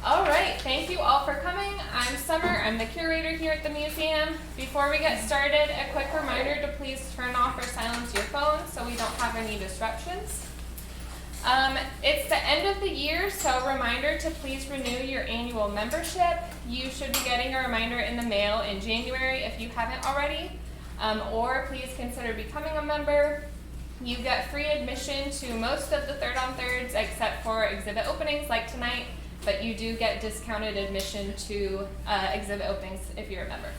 All right, thank you all for coming. I'm Summer, I'm the curator here at the museum. Before we get started, a quick reminder to please turn off or silence your phones so we don't have any disruptions. It's the end of the year, so a reminder to please renew your annual membership. You should be getting a reminder in the mail in January if you haven't already, or please consider becoming a member. You get free admission to most of the Third on Thirds except for exhibit openings like tonight, but you do get discounted admission to exhibit openings if you're a member.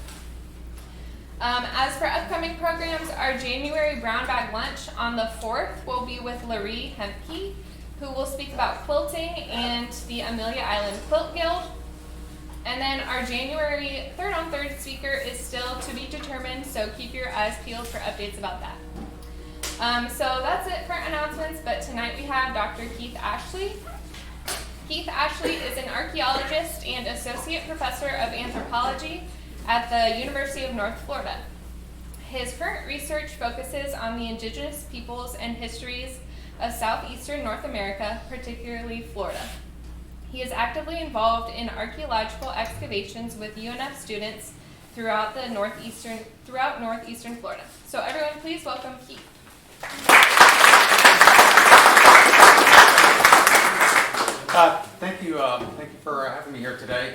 As for upcoming programs, our January Brown Bag Lunch on the 4th will be with Laree Hempke, who will speak about quilting and the Amelia Island Quilt Guild. And then our January Third on Third speaker is still to be determined, so keep your eyes peeled for updates about that. So that's it for announcements, but tonight we have Dr. Keith Ashley. Keith Ashley is an archaeologist and associate professor of anthropology at the University of North Florida. His current research focuses on the indigenous peoples and histories of southeastern North America, particularly Florida. He is actively involved in archaeological excavations with UNF students throughout northeastern Florida. So everyone, please welcome Keith. Thank you for having me here today.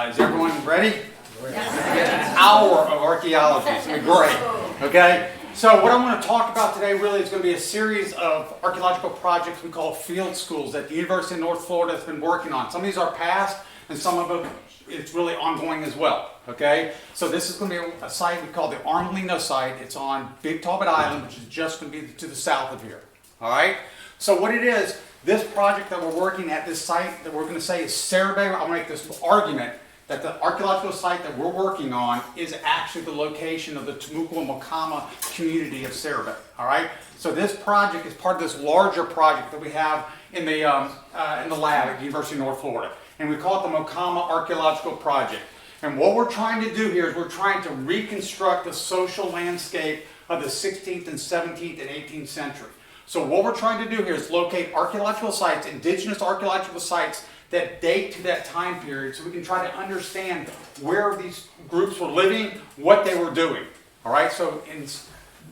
Is everyone ready? Yes. An hour of archaeology. It's going to be great. Okay? So what I want to talk about today really is going to be a series of archaeological projects we call field schools that the University of North Florida has been working on. Some of these are past, and some of them it's really ongoing as well. Okay? So this is going to be a site we call the Armelino site. It's on Big Talbot Island, which is just going to be to the south of here. All right? So what it is, this project that we're working at, this site that we're going to say is Sarabay. I'm going to make this argument that the archaeological site that we're working on is actually the location of the Temuco and Mocama community of Sarabay. All right. So this project is part of this larger project that we have in the lab at the University of North Florida, and we call it the Mocama Archaeological Project. And what we're trying to do here is we're trying to reconstruct the social landscape of the 16th and 17th and 18th century. So what we're trying to do here is locate archaeological sites, indigenous archaeological sites that date to that time period, so we can try to understand where these groups were living, what they were doing. All right, so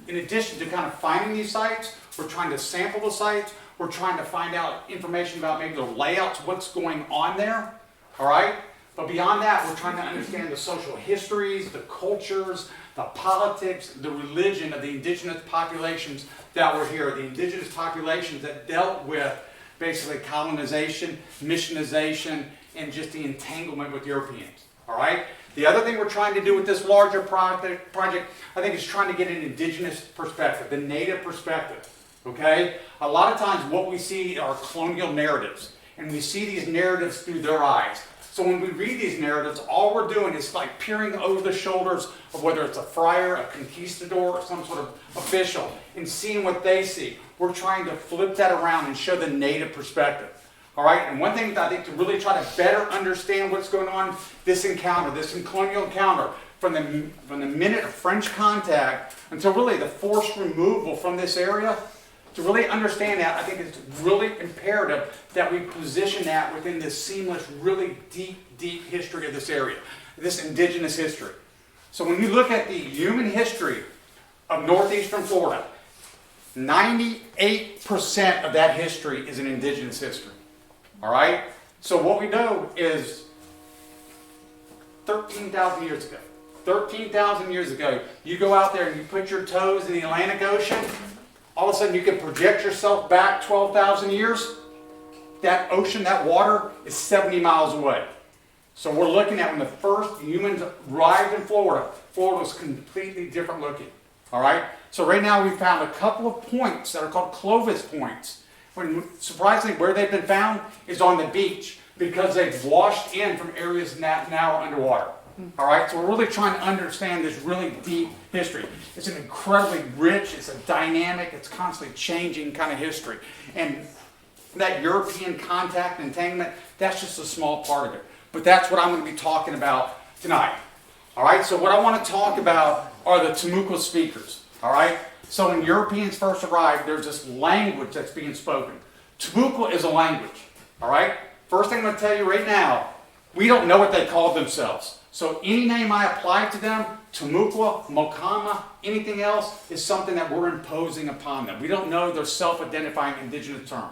in addition to kind of finding these sites, we're trying to sample the sites, we're trying to find out information about maybe the layouts, what's going on there. All right, but beyond that, we're trying to understand the social histories, the cultures, the politics, the religion of the indigenous populations that were here, the indigenous populations that dealt with basically colonization, missionization, and just the entanglement with Europeans. All right? The other thing we're trying to do with this larger project, I think, is trying to get an indigenous perspective, the native perspective. Okay? A lot of times what we see are colonial narratives, and we see these narratives through their eyes. So when we read these narratives, all we're doing is like peering over the shoulders of whether it's a friar, a conquistador, or some sort of official, and seeing what they see. We're trying to flip that around and show the native perspective. All right? And one thing that I think to really try to better understand what's going on, this encounter, this colonial encounter, from the minute of French contact until really the forced removal from this area, to really understand that, I think it's really imperative that we position that within this seamless, really deep, deep history of this area, this indigenous history. So when you look at the human history of northeastern Florida, 98% of that history is an indigenous history. All right? So what we know is 13,000 years ago. 13,000 years ago, you go out there and you put your toes in the Atlantic Ocean, all of a sudden you can project yourself back 12,000 years. That ocean, that water, is 70 miles away. So we're looking at when the first humans arrived in Florida, Florida was completely different looking. All right? So right now we've found a couple of points that are called Clovis points. When, surprisingly, where they've been found is on the beach because they've washed in from areas that now are underwater. All right, so we're really trying to understand this really deep history. It's an incredibly rich, it's a dynamic, it's constantly changing kind of history. And that European contact and entanglement, that's just a small part of it. But that's what I'm going to be talking about tonight. All right, so what I want to talk about are the Temuco speakers. All right, So when Europeans first arrived, there's this language that's being spoken. Timucua is a language, all right? First thing I'm going to tell you right now, we don't know what they called themselves. So any name I apply to them, Timucua, Mocama, anything else, is something that we're imposing upon them. We don't know their self-identifying indigenous term.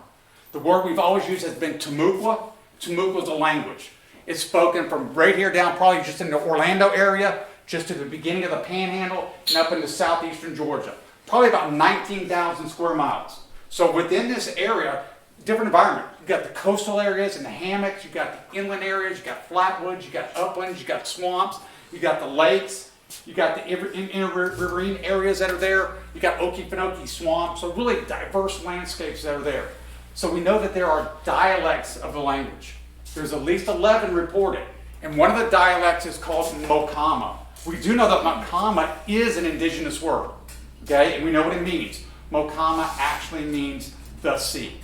The word we've always used has been Timucua. Timucua is a language. It's spoken from right here down, probably just in the Orlando area, just to the beginning of the Panhandle, and up into southeastern Georgia. Probably about 19,000 square miles. So within this area, different environment. You've got the coastal areas and the hammocks, you've got the inland areas, you've got flatwoods, you've got uplands, you've got swamps, you've got the lakes, you've got the riverine areas that are there, you've got Okefenokee swamp, so really diverse landscapes that are there. So we know that there are dialects of the language. There's at least 11 reported, and one of the dialects is called Mocama. We do know that Mocama is an indigenous word, okay, and we know what it means. Mocama actually means the sea.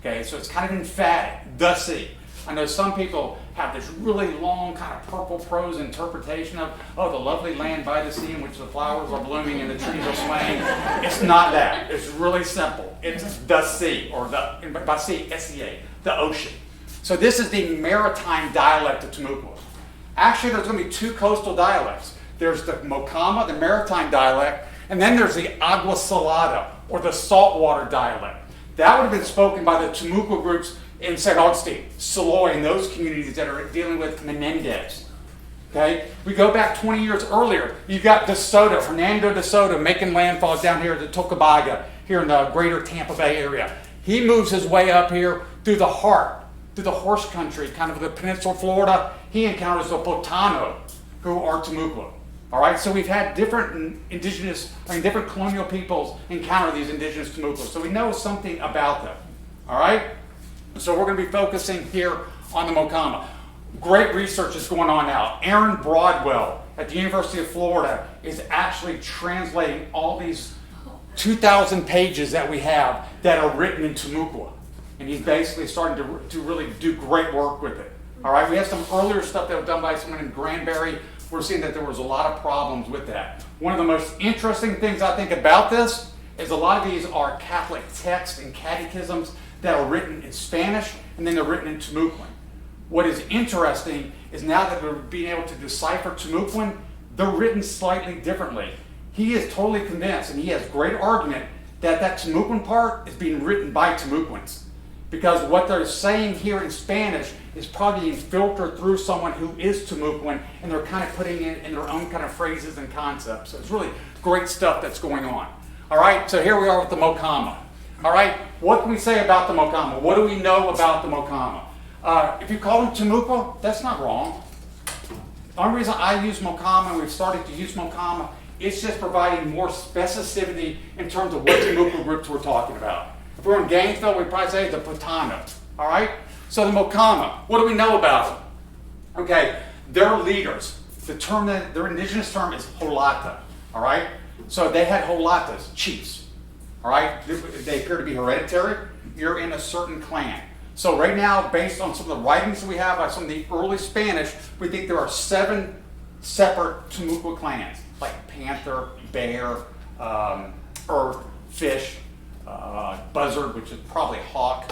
Okay, so it's kind of emphatic, the sea. I know some people have this really long kind of purple prose interpretation of, oh, the lovely land by the sea in which the flowers are blooming and the trees are swaying. It's not that. It's really simple. It's the sea, or by sea, S-E-A, the ocean. So this is the maritime dialect of Timucua. Actually, there's going to be two coastal dialects. There's the Mocama, the maritime dialect, and then there's the Agua Salada, or the saltwater dialect. That would have been spoken by the Timucua groups in St. Augustine, Saloy, and those communities that are dealing with Menendez. Okay? We go back 20 years earlier. You've got De Soto, Hernando De Soto, making landfall down here at the Tocobaga, here in the greater Tampa Bay area. He moves his way up here through the heart, through the horse country, kind of the peninsula of Florida. He encounters the Potano, who are Timucua. All right, so we've had different different colonial peoples encounter these indigenous Timucua. So we know something about them. All right, so we're going to be focusing here on the Mocama. Great research is going on now. Aaron Broadwell at the University of Florida is actually translating all these 2,000 pages that we have that are written in Timucua. And he's basically starting to really do great work with it. All right, we have some earlier stuff that was done by someone in Granbury. We're seeing that there was a lot of problems with that. One of the most interesting things I think about this is a lot of these are Catholic texts and catechisms that are written in Spanish, and then they're written in Timucuan. What is interesting is now that we're being able to decipher Timucuan, they're written slightly differently. He is totally convinced, and he has great argument, that that Timucuan part is being written by Timucuans. Because what they're saying here in Spanish is probably being filtered through someone who is Timucuan, and they're kind of putting it in their own kind of phrases and concepts. So it's really great stuff that's going on. All right, so here we are with the Mocama. All right, what can we say about the Mocama? What do we know about the Mocama? If you call them Timucua, that's not wrong. The only reason I use Mocama, and we've started to use Mocama, it's just providing more specificity in terms of what Timucua groups we're talking about. If we're in Gainesville, we'd probably say the Potano. All right? So the Mocama, what do we know about them? Okay, they're leaders. Their indigenous term is Holata. All right? So they had Holatas, chiefs. All right? They appear to be hereditary. You're in a certain clan. So right now, based on some of the writings that we have by some of the early Spanish, we think there are 7 separate Timucua clans, like panther, bear, earth, fish, buzzard, which is probably hawk.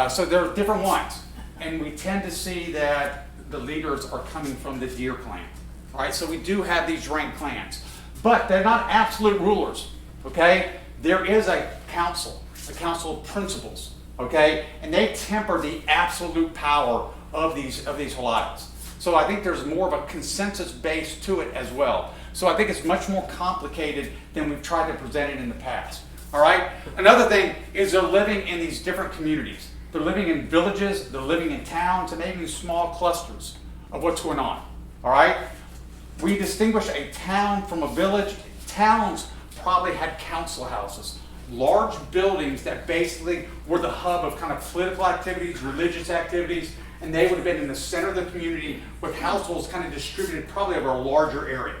So there are different ones. And we tend to see that the leaders are coming from the deer clan. All right, so we do have these ranked clans. But they're not absolute rulers, okay? There is a council of principals, okay? And they temper the absolute power of these Holatas. So I think there's more of a consensus base to it as well. So I think it's much more complicated than we've tried to present it in the past. All right? Another thing is they're living in these different communities. They're living in villages, they're living in towns, and maybe small clusters of what's going on. All right? We distinguish a town from a village. Towns probably had council houses, large buildings that basically were the hub of kind of political activities, religious activities, and they would have been in the center of the community with households kind of distributed probably over a larger area.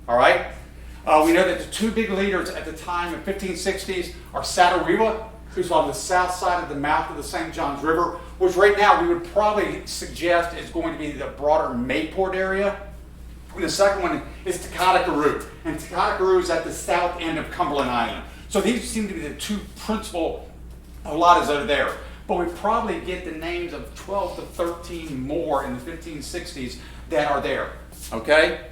All right? We know that the 2 big leaders at the time in 1560s are Satariwa, who's on the south side of the mouth of the St. Johns River, which right now we would probably suggest is going to be the broader Mayport area. And the second one is Takatakaroo. And Takatakaroo is at the south end of Cumberland Island. So So these seem to be the two principal olatas that are there. But we probably get the names of 12 to 13 more in the 1560s that are there, okay?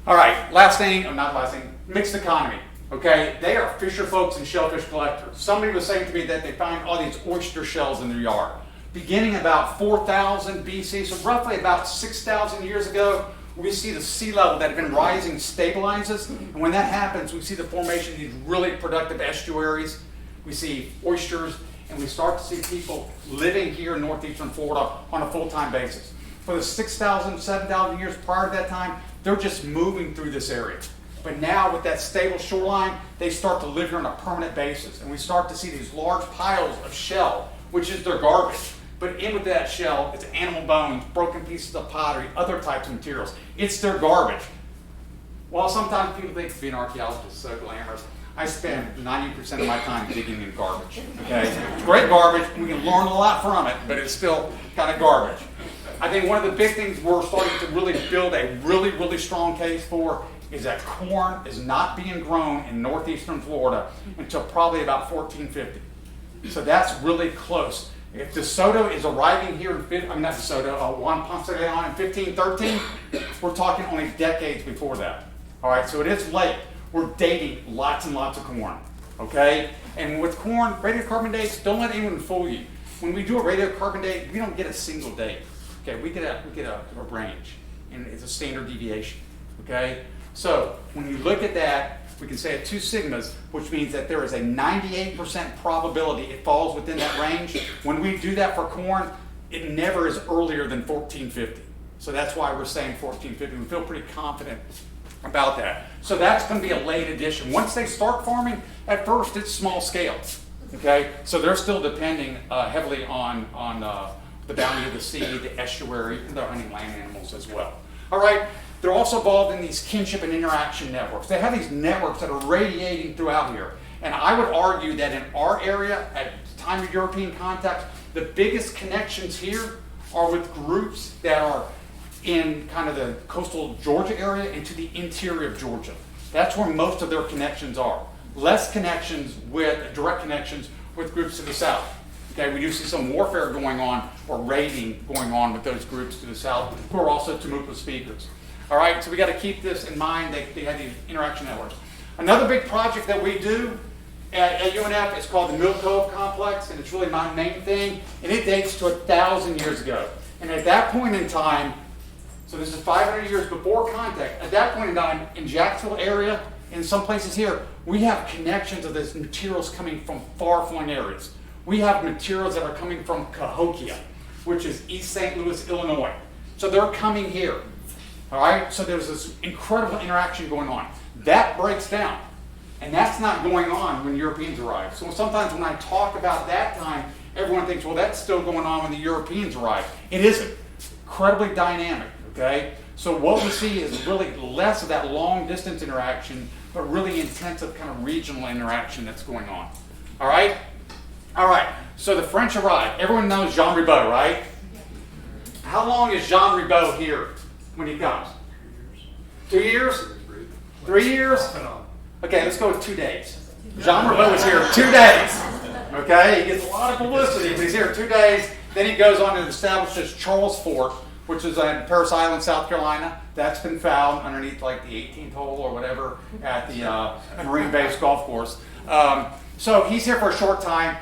All right, last thing, or not last thing, mixed economy, okay? They are fisher folks and shellfish collectors. Somebody was saying to me that they find all these oyster shells in their yard. Beginning about 4000 BC, so roughly about 6,000 years ago, we see the sea level that had been rising stabilizes. And when that happens, we see the formation of these really productive estuaries. We see oysters, and we start to see people living here in northeastern Florida on a full-time basis. For the 6,000, 7,000 years prior to that time, they're just moving through this area. But now with that stable shoreline, they start to live here on a permanent basis. And we start to see these large piles of shell, which is their garbage. But in with that shell, it's animal bones, broken pieces of pottery, other types of materials. It's their garbage. While sometimes people think being an archaeologist is so glamorous, I spend 90% of my time digging in garbage. Okay? It's great garbage, and we can learn a lot from it, but it's still kind of garbage. I think one of the big things we're starting to really build a really strong case for is that corn is not being grown in northeastern Florida until probably about 1450. So that's really close. If DeSoto is arriving here not DeSoto, Juan Ponce de Leon in 1513, we're talking only decades before that. All right, so it is late. We're dating lots and lots of corn, okay? And with corn, radiocarbon dates, don't let anyone fool you. When we do a radiocarbon date, we don't get a single date. Okay, we get a range, and it's a standard deviation, okay? So when you look at that, we can say at 2 sigmas, which means that there is a 98% probability it falls within that range. When we do that for corn, it never is earlier than 1450. So that's why we're saying 1450. We feel pretty confident about that. So that's going to be a late addition. Once they start farming, at first it's small scale, okay? So they're still depending heavily on the bounty of the sea, the estuary, and they're hunting land animals as well. All right. They're also involved in these kinship and interaction networks. They have these networks that are radiating throughout here. And I would argue that in our area, at the time of European contact, the biggest connections here are with groups that are in kind of the coastal Georgia area and to the interior of Georgia. That's where most of their connections are. Less connections direct connections with groups to the south. Okay, we do see some warfare going on or raiding going on with those groups to the south who are also Temuco speakers. All right, so we got to keep this in mind. They have these interaction networks. Another big project that we do at UNF is called the Mill Cove Complex, and it's really my main thing, and it dates to 1,000 years ago. And at that point in time, so this is 500 years before contact, at that point in time, in Jacksonville area, in some places here, we have connections of these materials coming from far-flung areas. We have materials that are coming from Cahokia, which is East St. Louis, Illinois. So they're coming here. All right, so there's this incredible interaction going on. That breaks down, and that's not going on when Europeans arrive. So sometimes when I talk about that time, everyone thinks, well, that's still going on when the Europeans arrive. It isn't. Incredibly dynamic, okay? So what we see is really less of that long distance interaction, but really intensive kind of regional interaction that's going on. All right? All right, so the French arrive. Everyone knows Jean Ribaud, right? How long is Jean Ribaud here when he comes? 2 years? 3 years? Okay, let's go with 2 days. Jean Ribaud is here 2 days. Okay, he gets a lot of publicity, but he's here 2 days. Then he goes on to establish this Charles Fort, which is on Paris Island, South Carolina. That's been found underneath like the 18th hole or whatever at the Marine Base Golf Course. So he's here for a short time.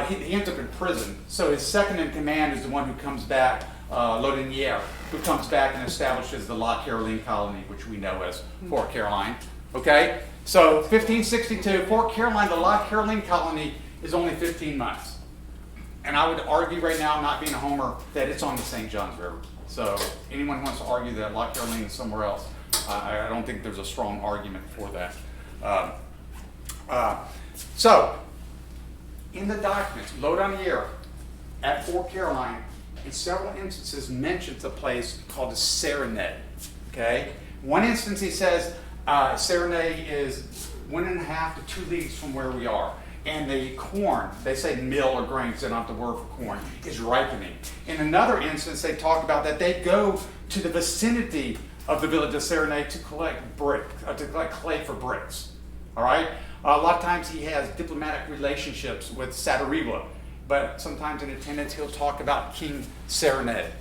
He ends up in prison. So his second in command is the one who comes back, Laudonnière, who comes back and establishes the La Caroline colony, which we know as Fort Caroline. Okay? So 1562, Fort Caroline, the La Caroline colony, is only 15 months. And I would argue right now, not being a homer, that it's on the St. Johns River. So anyone who wants to argue that La Caroline is somewhere else, I don't think there's a strong argument for that. So, in the documents, Laudonnière at Fort Caroline, in several instances, mentions a place called the Sarabay. Okay? One instance he says Sarabay is 1.5 to 2 leagues from where we are. And the corn, they say mill or grains, they don't have the word for corn, is ripening. In another instance, they talk about that they go to the vicinity of the village of Sarabay to collect clay for bricks. All right? A lot of times he has diplomatic relationships with Sarabay, but sometimes in attendance he'll talk about King Serenade.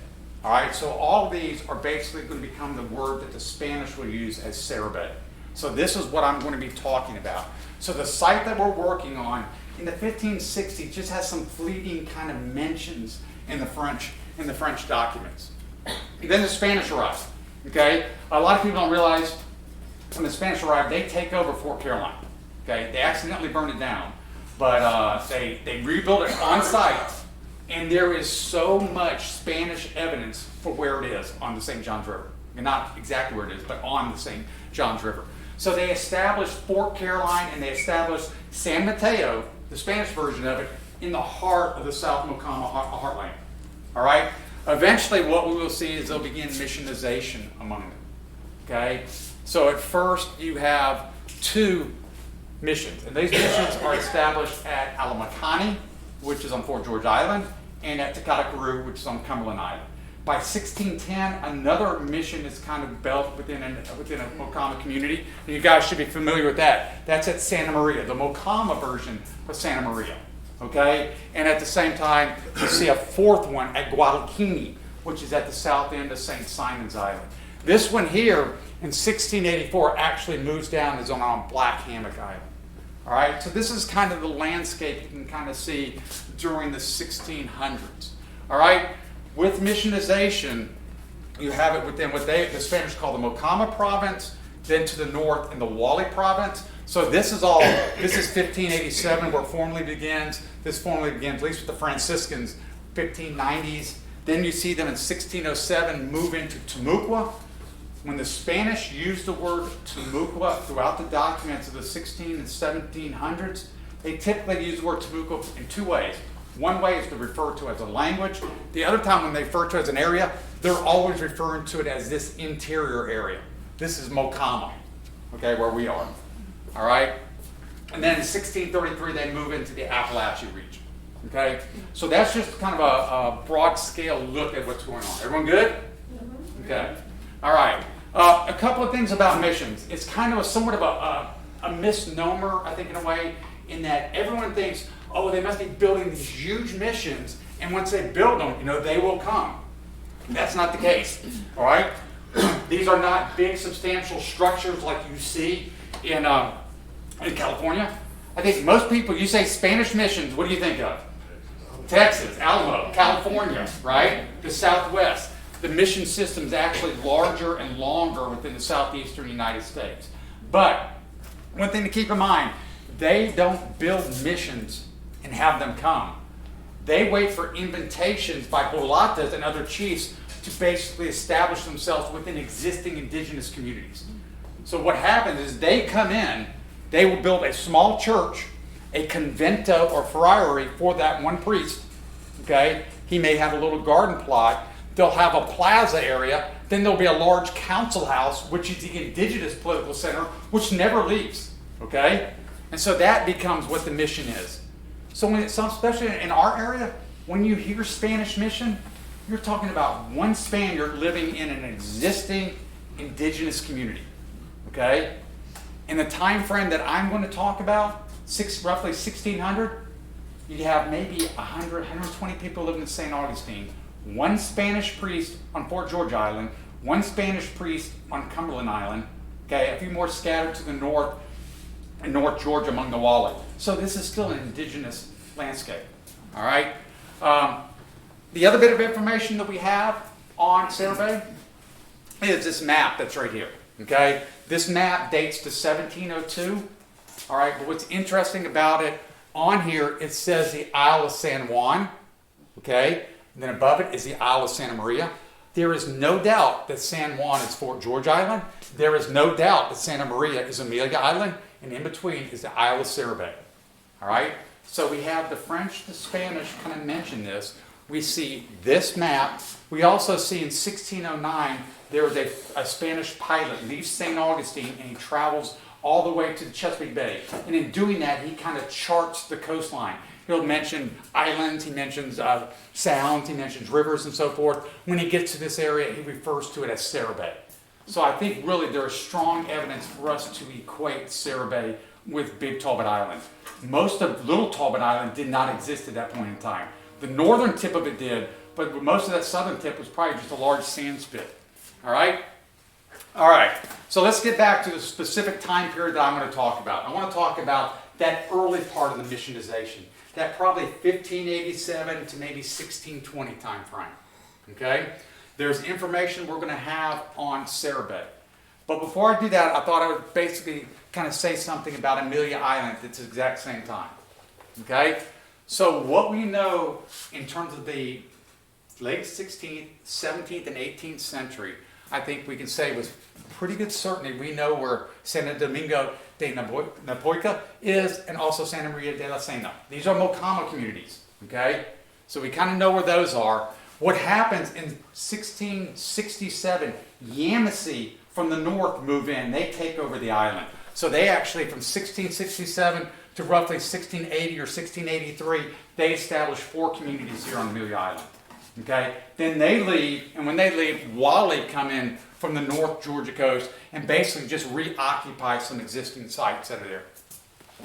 All right, so all of these are basically going to become the word that the Spanish will use as Sarabay. So this is what I'm going to be talking about. So the site that we're working on in the 1560s just has some fleeting kind of mentions in the French documents. Then the Spanish arrived. Okay, a lot of people don't realize when the Spanish arrived, they take over Fort Caroline. Okay, they accidentally burned it down, but they rebuilt it on site, and there is so much Spanish evidence for where it is on the St. Johns River. And not exactly where it is, but on the St. Johns River. So they established Fort Caroline and they established San Mateo, the Spanish version of it, in the heart of the South Mocama heartland. All right? Eventually what we will see is they'll begin missionization among them. Okay? So at first you have 2 missions, and these missions are established at Alamacani, which is on Fort George Island, and at Takatakaroo, which is on Cumberland Island. By 1610, another mission is kind of built within a Mocama community, and you guys should be familiar with that. That's at Santa Maria, the Mocama version of Santa Maria. Okay? And at the same time, you see a 4th one at Guadalquivir, which is at the south end of St. Simon's Island. This one here, in 1684, actually moves down and is on Black Hammock Island. All right? So this is kind of the landscape you can kind of see during the 1600s. All right? With missionization, you have it within what the Spanish call the Mocama province, then to the north in the Wally province. So this is 1587 where it formally begins. This formally begins, at least with the Franciscans, 1590s. Then you see them in 1607 move into Timucua. When the Spanish used the word Timucua throughout the documents of the 16 and 1700s, they typically use the word Timucua in 2 ways. One way is to refer to it as a language. The other time when they refer to it as an area, they're always referring to it as this interior area. This is Mocama, okay, where we are. All right? And then in 1633, they move into the Appalachia region. Okay? So that's just kind of a broad scale look at what's going on. Everyone good? Okay. All right. A couple of things about missions. It's kind of somewhat of a misnomer, I think, in a way, in that everyone thinks, oh, they must be building these huge missions, and once they build them, they will come. That's not the case. All right? These are not big, substantial structures like you see in California. I think most people, you say Spanish missions, what do you think of? Texas, Alamo, California, right? The Southwest. The mission system is actually larger and longer within the southeastern United States. But one thing to keep in mind, they don't build missions and have them come. They wait for invitations by Bolatas and other chiefs to basically establish themselves within existing indigenous communities. So what happens is they come in, they will build a small church, a convento or friary for that one priest. Okay? He may have a little garden plot. They'll have a plaza area. Then there'll be a large council house, which is the indigenous political center, which never leaves. Okay? And so that becomes what the mission is. So when it's, especially in our area, when you hear Spanish mission, you're talking about one Spaniard living in an existing indigenous community. Okay? In the time frame that I'm going to talk about, roughly 1600, you have maybe 100, 120 people living in St. Augustine, one Spanish priest on Fort George Island, one Spanish priest on Cumberland Island, okay, a few more scattered to the north in North Georgia among the Wally. So this is still an indigenous landscape. All right? The other bit of information that we have on Sarabay is this map that's right here. Okay? This map dates to 1702. All right, but what's interesting about it, on here it says the Isle of San Juan. Okay? And then above it is the Isle of Santa Maria. There is no doubt that San Juan is Fort George Island. There is no doubt that Santa Maria is Amelia Island. And in between is the Isle of Sarabay. All right? So we have the French, the Spanish kind of mention this. We see this map. We also see in 1609, there was a Spanish pilot leaves St. Augustine and he travels all the way to the Chesapeake Bay. And in doing that, he kind of charts the coastline. He'll mention islands, he mentions sounds, he mentions rivers and so forth. When he gets to this area, he refers to it as Sarabay. So I think really there is strong evidence for us to equate Sarabay with Big Talbot Island. Most of Little Talbot Island did not exist at that point in time. The northern tip of it did, but most of that southern tip was probably just a large sand spit. All right? All right, so let's get back to the specific time period that I'm going to talk about. I want to talk about that early part of the missionization, that probably 1587 to maybe 1620 time frame. Okay? There's information we're going to have on Sarabay. But before I do that, I thought I would basically kind of say something about Amelia Island at the exact same time. Okay? So what we know in terms of the late 16th, 17th, and 18th century, I think we can say with pretty good certainty we know where Santo Domingo de Napoica is, and also Santa Maria de la Sena. These are Mocama communities, okay? So we kind of know where those are. What happens in 1667, Yamasee from the north move in. They take over the island. So they actually, from 1667 to roughly 1680 or 1683, they establish 4 communities here on Amelia Island. Okay, then they leave, and when they leave, Wally come in from the North Georgia coast and basically just reoccupy some existing sites that are there.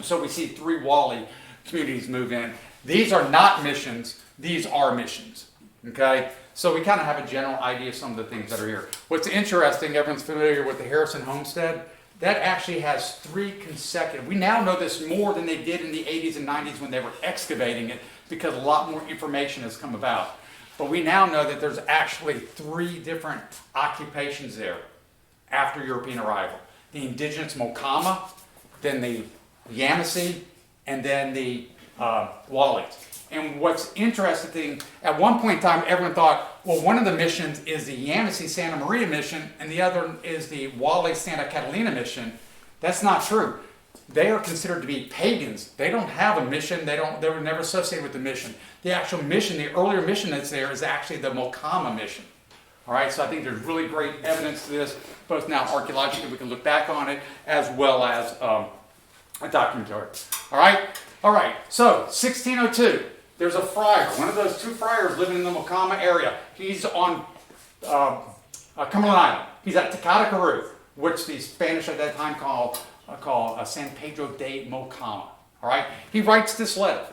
So we see 3 Wally communities move in. These are not missions, these are missions. Okay, so we kind of have a general idea of some of the things that are here. What's interesting, everyone's familiar with the Harrison Homestead. That actually has 3 consecutive. We now know this more than they did in the 80s and 90s when they were excavating it, because a lot more information has come about. But we now know that there's actually 3 different occupations there after European arrival. The indigenous Mocama, then the Yamasee, and then the Wallis. And what's interesting, at one point in time, everyone thought, well, one of the missions is the Yamasee Santa Maria mission, and the other is the Wallis Santa Catalina mission. That's not true. They are considered to be pagans. They don't have a mission. They were never associated with the mission. The actual mission, the earlier mission that's there, is actually the Mocama mission. All right, so I think there's really great evidence to this, both now archaeologically, we can look back on it, as well as a documentary. All right, so 1602, there's a friar, one of those 2 friars living in the Mocama area. He's on Cumberland Island. He's at Tacatacaru, which the Spanish at that time call San Pedro de Mocama. All right, he writes this letter,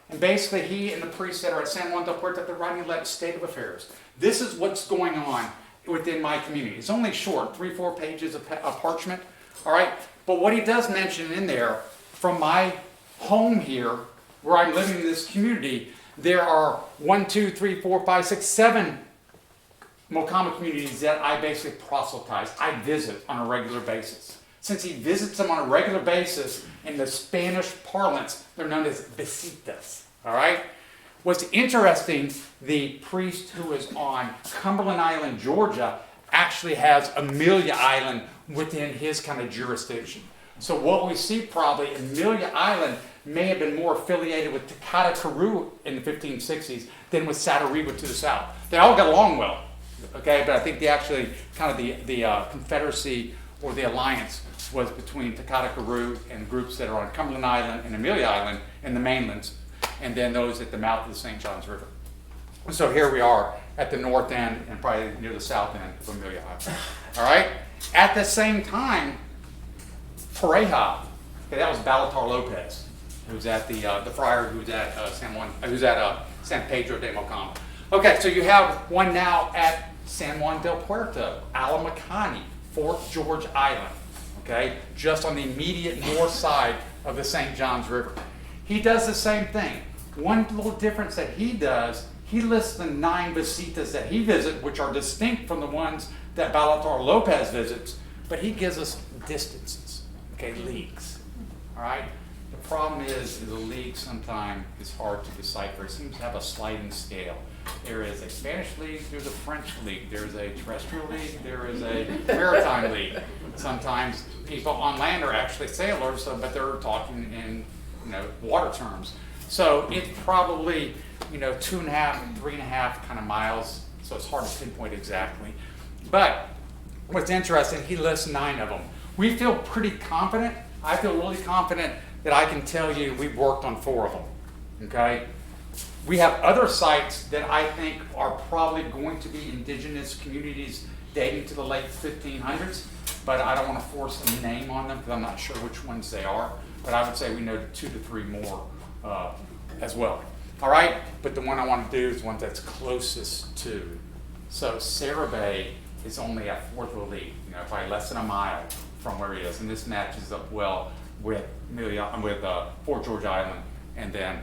and basically he and the priests that are at San Juan del Puerto, they're writing a letter, state of affairs. This is what's going on within my community. It's only short, 3-4 pages of parchment. All right, but what he does mention in there, from my home here, where I'm living in this community, there are 1, 2, 3, 4, 5, 6, 7 Mocama communities that I basically proselytize. I visit on a regular basis. Since he visits them on a regular basis, in the Spanish parlance, they're known as visitas. All right? What's interesting, the priest who is on Cumberland Island, Georgia, actually has Amelia Island within his kind of jurisdiction. So what we see probably, Amelia Island may have been more affiliated with Tacatacaru in the 1560s than with Satariba to the south. They all got along well, okay? But I think the actually kind of the confederacy or the alliance was between Tacatacaru and groups that are on Cumberland Island and Amelia Island and the mainlands, and then those at the mouth of the St. Johns River. So here we are at the north end and probably near the south end of Amelia Island. All right? At the same time, Pareja, okay, that was Balatar Lopez, who's at the friar who's at San Pedro de Mocama. Okay, so you have one now at San Juan del Puerto, Alamacani, Fort George Island, okay, just on the immediate north side of the St. Johns River. He does the same thing. One little difference that he does, he lists the 9 visitas that he visits, which are distinct from the ones that Balatar Lopez visits, but he gives us distances, okay, leagues, all right? The problem is the league sometimes is hard to decipher. It seems to have a sliding scale. There is a Spanish league, there's a French league, there's a terrestrial league, there is a maritime league. Sometimes people on land are actually sailors, but they're talking in water terms. So it's probably 2.5, 3.5 kind of miles. So it's hard to pinpoint exactly. But what's interesting, he lists 9 of them. We feel pretty confident. I feel really confident that I can tell you we've worked on 4 of them. Okay. We have other sites that I think are probably going to be indigenous communities dating to the late 1500s, but I don't want to force a name on them because I'm not sure which ones they are. but I would say we know 2 to 3 more as well. All right, but the one I want to do is one that's closest to. So Sarabay is only at Fort Lee, probably less than a mile from where he is, and this matches up well with Fort George Island and then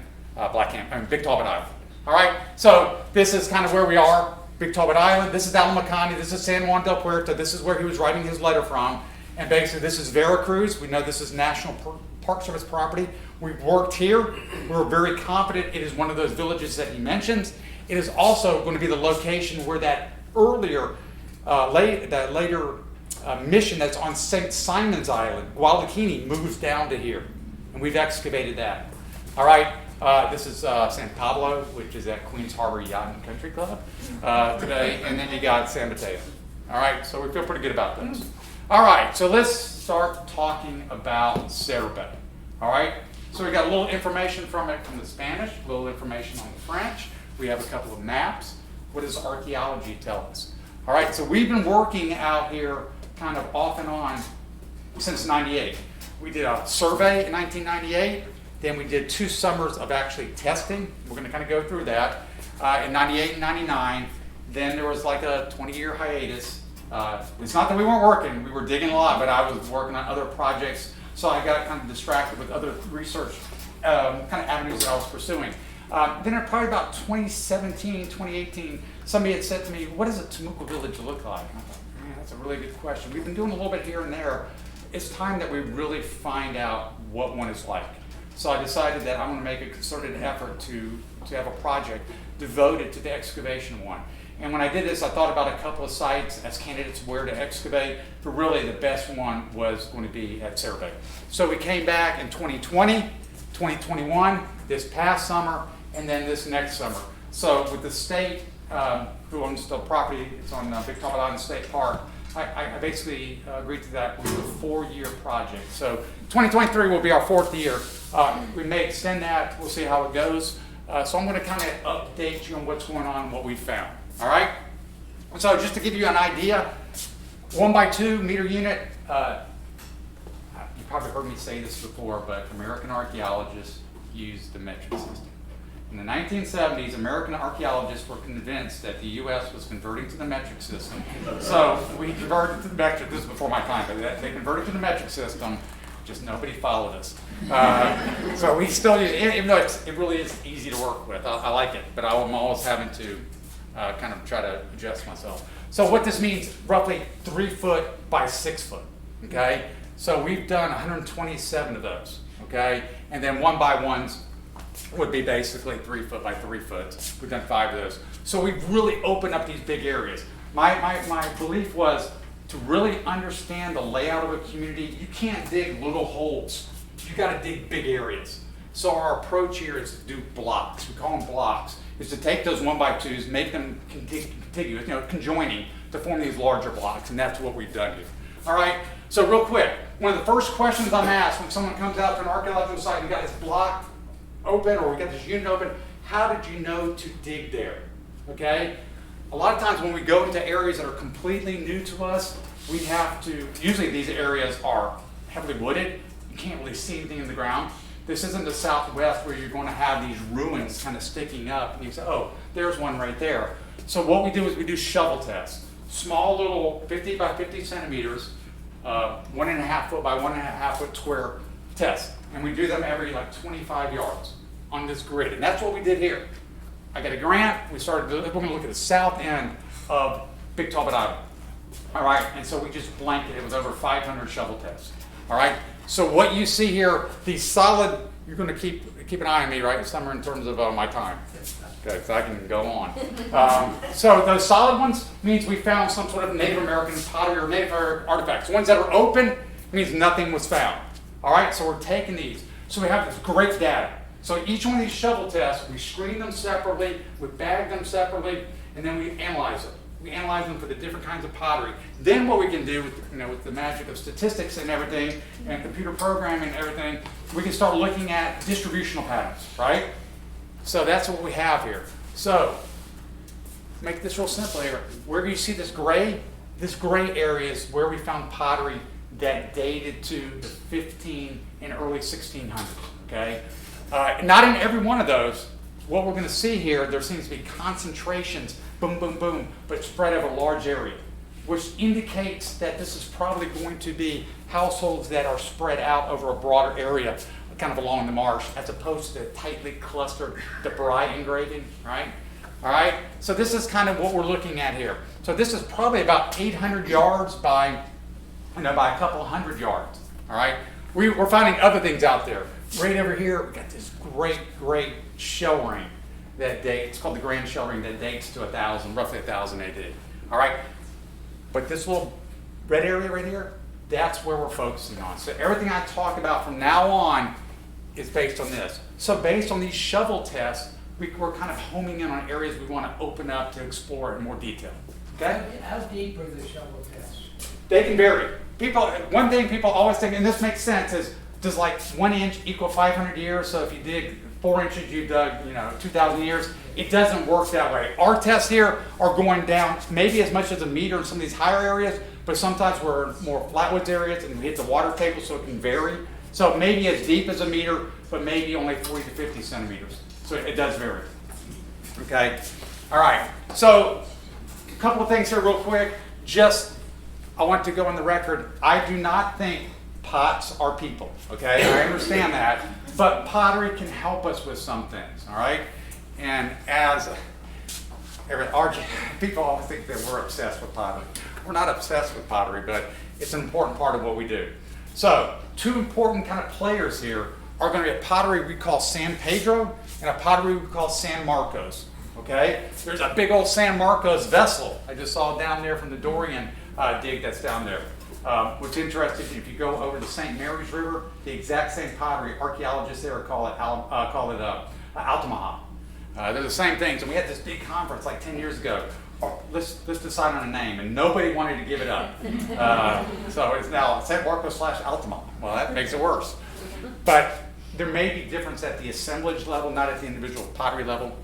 Big Talbot Island. All right, so this is kind of where we are. Big Talbot Island. This is Alamocani. This is San Juan del Puerto. This is where he was writing his letter from. And basically, this is Veracruz. We know this is National Park Service property. We've worked here. We're very confident it is one of those villages that he mentions. It is also going to be the location where that later mission that's on St. Simon's Island, Guadalquivir, moves down to here. And we've excavated that. All right. This is San Pablo, which is at Queens Harbor Yacht and Country Club today. And then you got San Mateo. All right. So we feel pretty good about those. All right. So let's start talking about Sarabay. All right. So we got a little information from it from the Spanish, a little information on the French. We have a couple of maps. What does archaeology tell us? All right, so we've been working out here kind of off and on since 98. We did a survey in 1998. Then we did 2 summers of actually testing. We're going to kind of go through that in 98 and 99. Then there was like a 20-year hiatus. It's not that we weren't working. We were digging a lot, but I was working on other projects. So I got kind of distracted with other research kind of avenues that I was pursuing. Then at probably about 2017, 2018, somebody had said to me, what does a Temuco village look like? And I thought, man, that's a really good question. We've been doing a little bit here and there. It's time that we really find out what one is like. So I decided that I'm going to make a concerted effort to have a project devoted to the excavation one. And when I did this, I thought about a couple of sites as candidates where to excavate, but really the best one was going to be at Sarabay. So we came back in 2020, 2021, this past summer, and then this next summer. So with the state, who owns the property, it's on Big Talbot Island State Park, I basically agreed to that with a 4-year project. So 2023 will be our 4th year. We may extend that. We'll see how it goes. So I'm going to kind of update you on what's going on and what we found. All right? So just to give you an idea, 1x2 meter unit, you probably heard me say this before, but American archaeologists used the metric system. In the 1970s, American archaeologists were convinced that the U.S. was converting to the metric system. So we converted to the metric, this is before my time, but they converted to the metric system, just nobody followed us. So we still use it, even though it really is easy to work with. I like it, but I'm always having to kind of try to adjust myself. So what this means, roughly 3 foot by 6 foot, okay? So we've done 127 of those, okay? And then 1x1s would be basically 3 foot by 3 foot. We've done 5 of those. So we've really opened up these big areas. My belief was to really understand the layout of a community, you can't dig little holes. You gotta dig big areas. So our approach here is to do blocks. We call them blocks. Is to take those 1x2s, make them contiguous, conjoining to form these larger blocks, and that's what we've done here. All right, so real quick, one of the first questions I'm asked when someone comes out to an archaeological site and we got this block open or we got this unit open, how did you know to dig there? Okay? A lot of times when we go into areas that are completely new to us, we have to, usually these areas are heavily wooded, you can't really see anything in the ground. This isn't the Southwest where you're going to have these ruins kind of sticking up and you say, oh, there's one right there. So what we do is we do shovel tests. Small little 50 by 50 centimeters, 1.5 foot by 1.5 foot square tests. And we do them every like 25 yards on this grid. And that's what we did here. I got a grant. We're going to look at the south end of Big Talbot Island. All right, and so we just blanketed it with over 500 shovel tests. All right, so what you see here, these solid, you're going to keep an eye on me, right, Summer, in terms of my time. Okay, so I can go on. So those solid ones means we found some sort of Native American pottery or Native artifacts. The ones that are open means nothing was found. All right, so we're taking these. So we have this great data. So each one of these shovel tests, we screen them separately, we bag them separately, and then we analyze them. We analyze them for the different kinds of pottery. Then what we can do with the magic of statistics and everything, and computer programming and everything, we can start looking at distributional patterns, right? So that's what we have here. So, make this real simple here. Wherever you see this gray area is where we found pottery that dated to the 15 and early 1600s, okay? Not in every one of those. What we're going to see here, there seems to be concentrations, boom, boom, boom, but spread over a large area, which indicates that this is probably going to be households that are spread out over a broader area, kind of along the marsh, as opposed to tightly clustered debris engraving, right? All right, so this is kind of what we're looking at here. So this is probably about 800 yards by a couple hundred yards, all right? We're finding other things out there. Right over here, we've got this great shell ring that dates, it's called the Grand Shell Ring, that dates to roughly 1000 AD, all right? But this little red area right here, that's where we're focusing on. So everything I talk about from now on is based on this. So based on these shovel tests, we're kind of homing in on areas we want to open up to explore in more detail. Okay? How deep are the shovel tests? They can vary. One thing people always think, and this makes sense, is does like 1 inch equal 500 years? So if you dig 4 inches, you dug 2,000 years. It doesn't work that way. Our tests here are going down maybe as much as a meter in some of these higher areas, but sometimes we're in more flatwoods areas and we hit the water table, so it can vary. So maybe as deep as a meter, but maybe only 40 to 50 centimeters. So it does vary. Okay. All right. So a couple of things here real quick. I want to go on the record. I do not think pots are people. Okay. I understand that. But pottery can help us with some things. All right. And people always think that we're obsessed with pottery. We're not obsessed with pottery, but it's an important part of what we do. So 2 important kind of players here are going to be a pottery we call San Pedro and a pottery we call San Marcos. Okay? There's a big old San Marcos vessel I just saw down there from the Dorian dig that's down there. What's interesting, if you go over the St. Mary's River, the exact same pottery, archaeologists there call it Altamaha. They're the same things. And we had this big conference like 10 years ago. Let's decide on a name, and nobody wanted to give it up. So it's now San Marcos / Altamaha. Well, that makes it worse. But there may be difference at the assemblage level, not at the individual pottery level.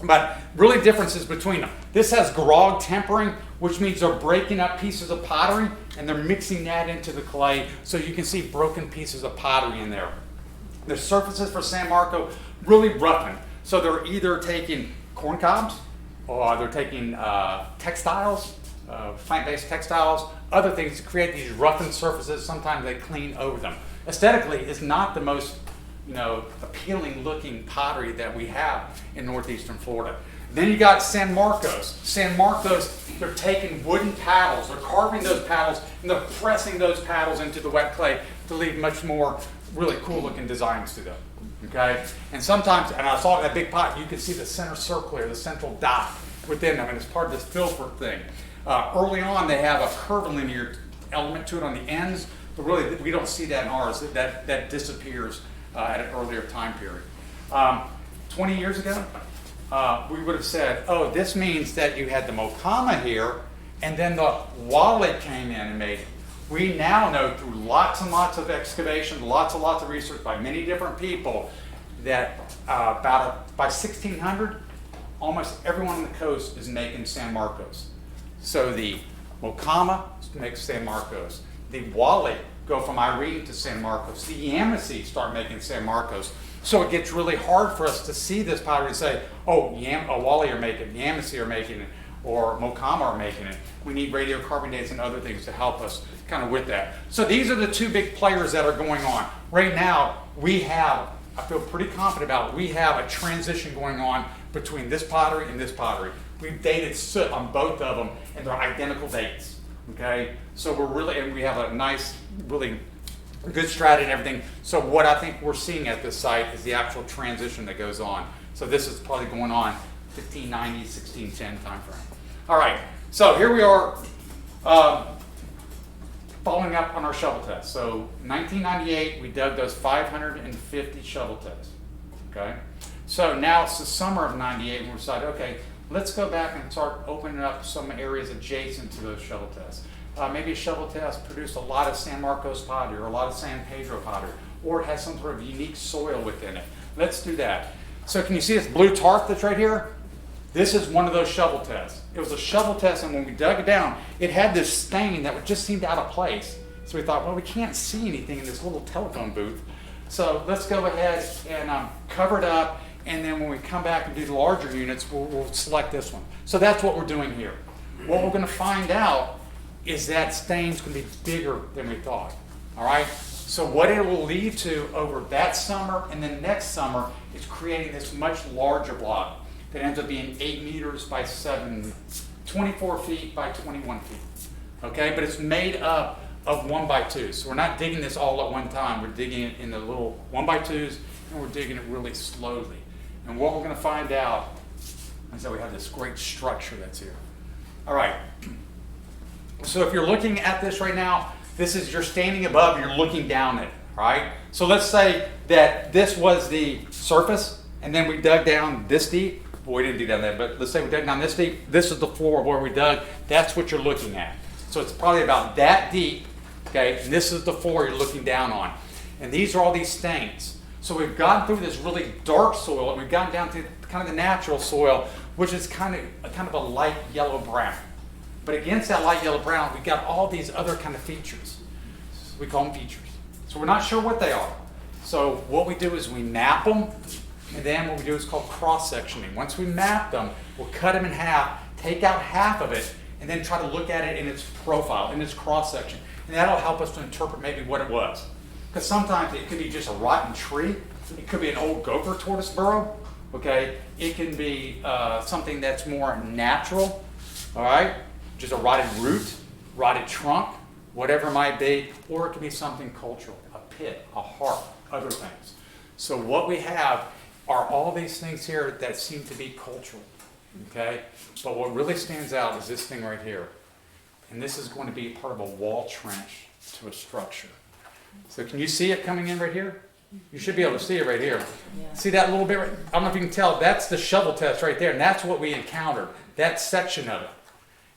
But really differences between them. This has grog tempering, which means they're breaking up pieces of pottery and they're mixing that into the clay, so you can see broken pieces of pottery in there. The surfaces for San Marco really roughened. So they're either taking corn cobs, or they're taking textiles, plant-based textiles, other things to create these roughened surfaces. Sometimes they clean over them. Aesthetically, it's not the most appealing looking pottery that we have in northeastern Florida. Then you got San Marcos. San Marcos, they're taking wooden paddles, they're carving those paddles, and they're pressing those paddles into the wet clay to leave much more really cool looking designs to them. Okay? And sometimes, and I saw that big pot, you can see the center circle here, the central dot within them, and it's part of this filter thing. Early on, they have a curvilinear element to it on the ends, but really we don't see that in ours. That disappears at an earlier time period. 20 years ago, we would have said, oh, this means that you had the Mocama here, and then the Wale came in and made it. We now know through lots and lots of excavation, lots and lots of research by many different people, that by 1600, almost everyone on the coast is making San Marcos. So the Mocama makes San Marcos. The Wale go from Irene to San Marcos. The Yamasee start making San Marcos. So it gets really hard for us to see this pottery and say, oh, Wale are making it, Yamasee are making it, or Mocama are making it. We need radiocarbonates and other things to help us kind of with that. So these are the 2 big players that are going on. Right now, I feel pretty confident about it, we have a transition going on between this pottery and this pottery. We've dated soot on both of them, and they're identical dates. Okay? So we have a nice, really good strata and everything. So what I think we're seeing at this site is the actual transition that goes on. So this is probably going on 1590, 1610 time frame. All right, so here we are following up on our shovel test. So 1998, we dug those 550 shovel tests. Okay, so now it's the summer of 98, and we decided, okay, let's go back and start opening up some areas adjacent to those shovel tests. Maybe a shovel test produced a lot of San Marcos pottery or a lot of San Pedro pottery, or it has some sort of unique soil within it. Let's do that. So can you see this blue tarp that's right here? This is one of those shovel tests. It was a shovel test, and when we dug it down, it had this stain that just seemed out of place. So we thought, well, we can't see anything in this little telephone booth. So let's go ahead and cover it up. And then when we come back and do the larger units, we'll select this one. So that's what we're doing here. What we're going to find out is that stain's going to be bigger than we thought. All right? So what it will lead to over that summer and then next summer is creating this much larger block that ends up being 8 meters by 24 feet by 21 feet. Okay? But it's made up of 1 by 2. So we're not digging this all at one time. We're digging it in the little 1 by 2s, and we're digging it really slowly. And what we're going to find out is that we have this great structure that's here. All right. So if you're looking at this right now, this is, you're standing above, you're looking down at it, all right? So let's say that this was the surface, and then we dug down this deep. Well, we didn't dig down that, but let's say we dug down this deep. This is the floor where we dug. That's what you're looking at. So it's probably about that deep, okay? And this is the floor you're looking down on. And these are all these stains. So we've gone through this really dark soil, and we've gone down to kind of the natural soil, which is kind of a light yellow brown. But against that light yellow brown, we've got all these other kind of features. We call them features. So we're not sure what they are. So what we do is we map them, and then what we do is called cross-sectioning. Once we map them, we'll cut them in half, take out half of it, and then try to look at it in its profile, in its cross-section. And that'll help us to interpret maybe what it was. Because sometimes it could be just a rotten tree. It could be an old gopher tortoise burrow. Okay? It can be something that's more natural. All right? Just a rotted root, rotted trunk, whatever it might be. Or it can be something cultural, a pit, a heart, other things. So what we have are all these things here that seem to be cultural. Okay? But what really stands out is this thing right here. And this is going to be part of a wall trench to a structure. So can you see it coming in right here? You should be able to see it right here. Yeah. See that little bit? I don't know if you can tell. That's the shovel test right there. And that's what we encountered, that section of it.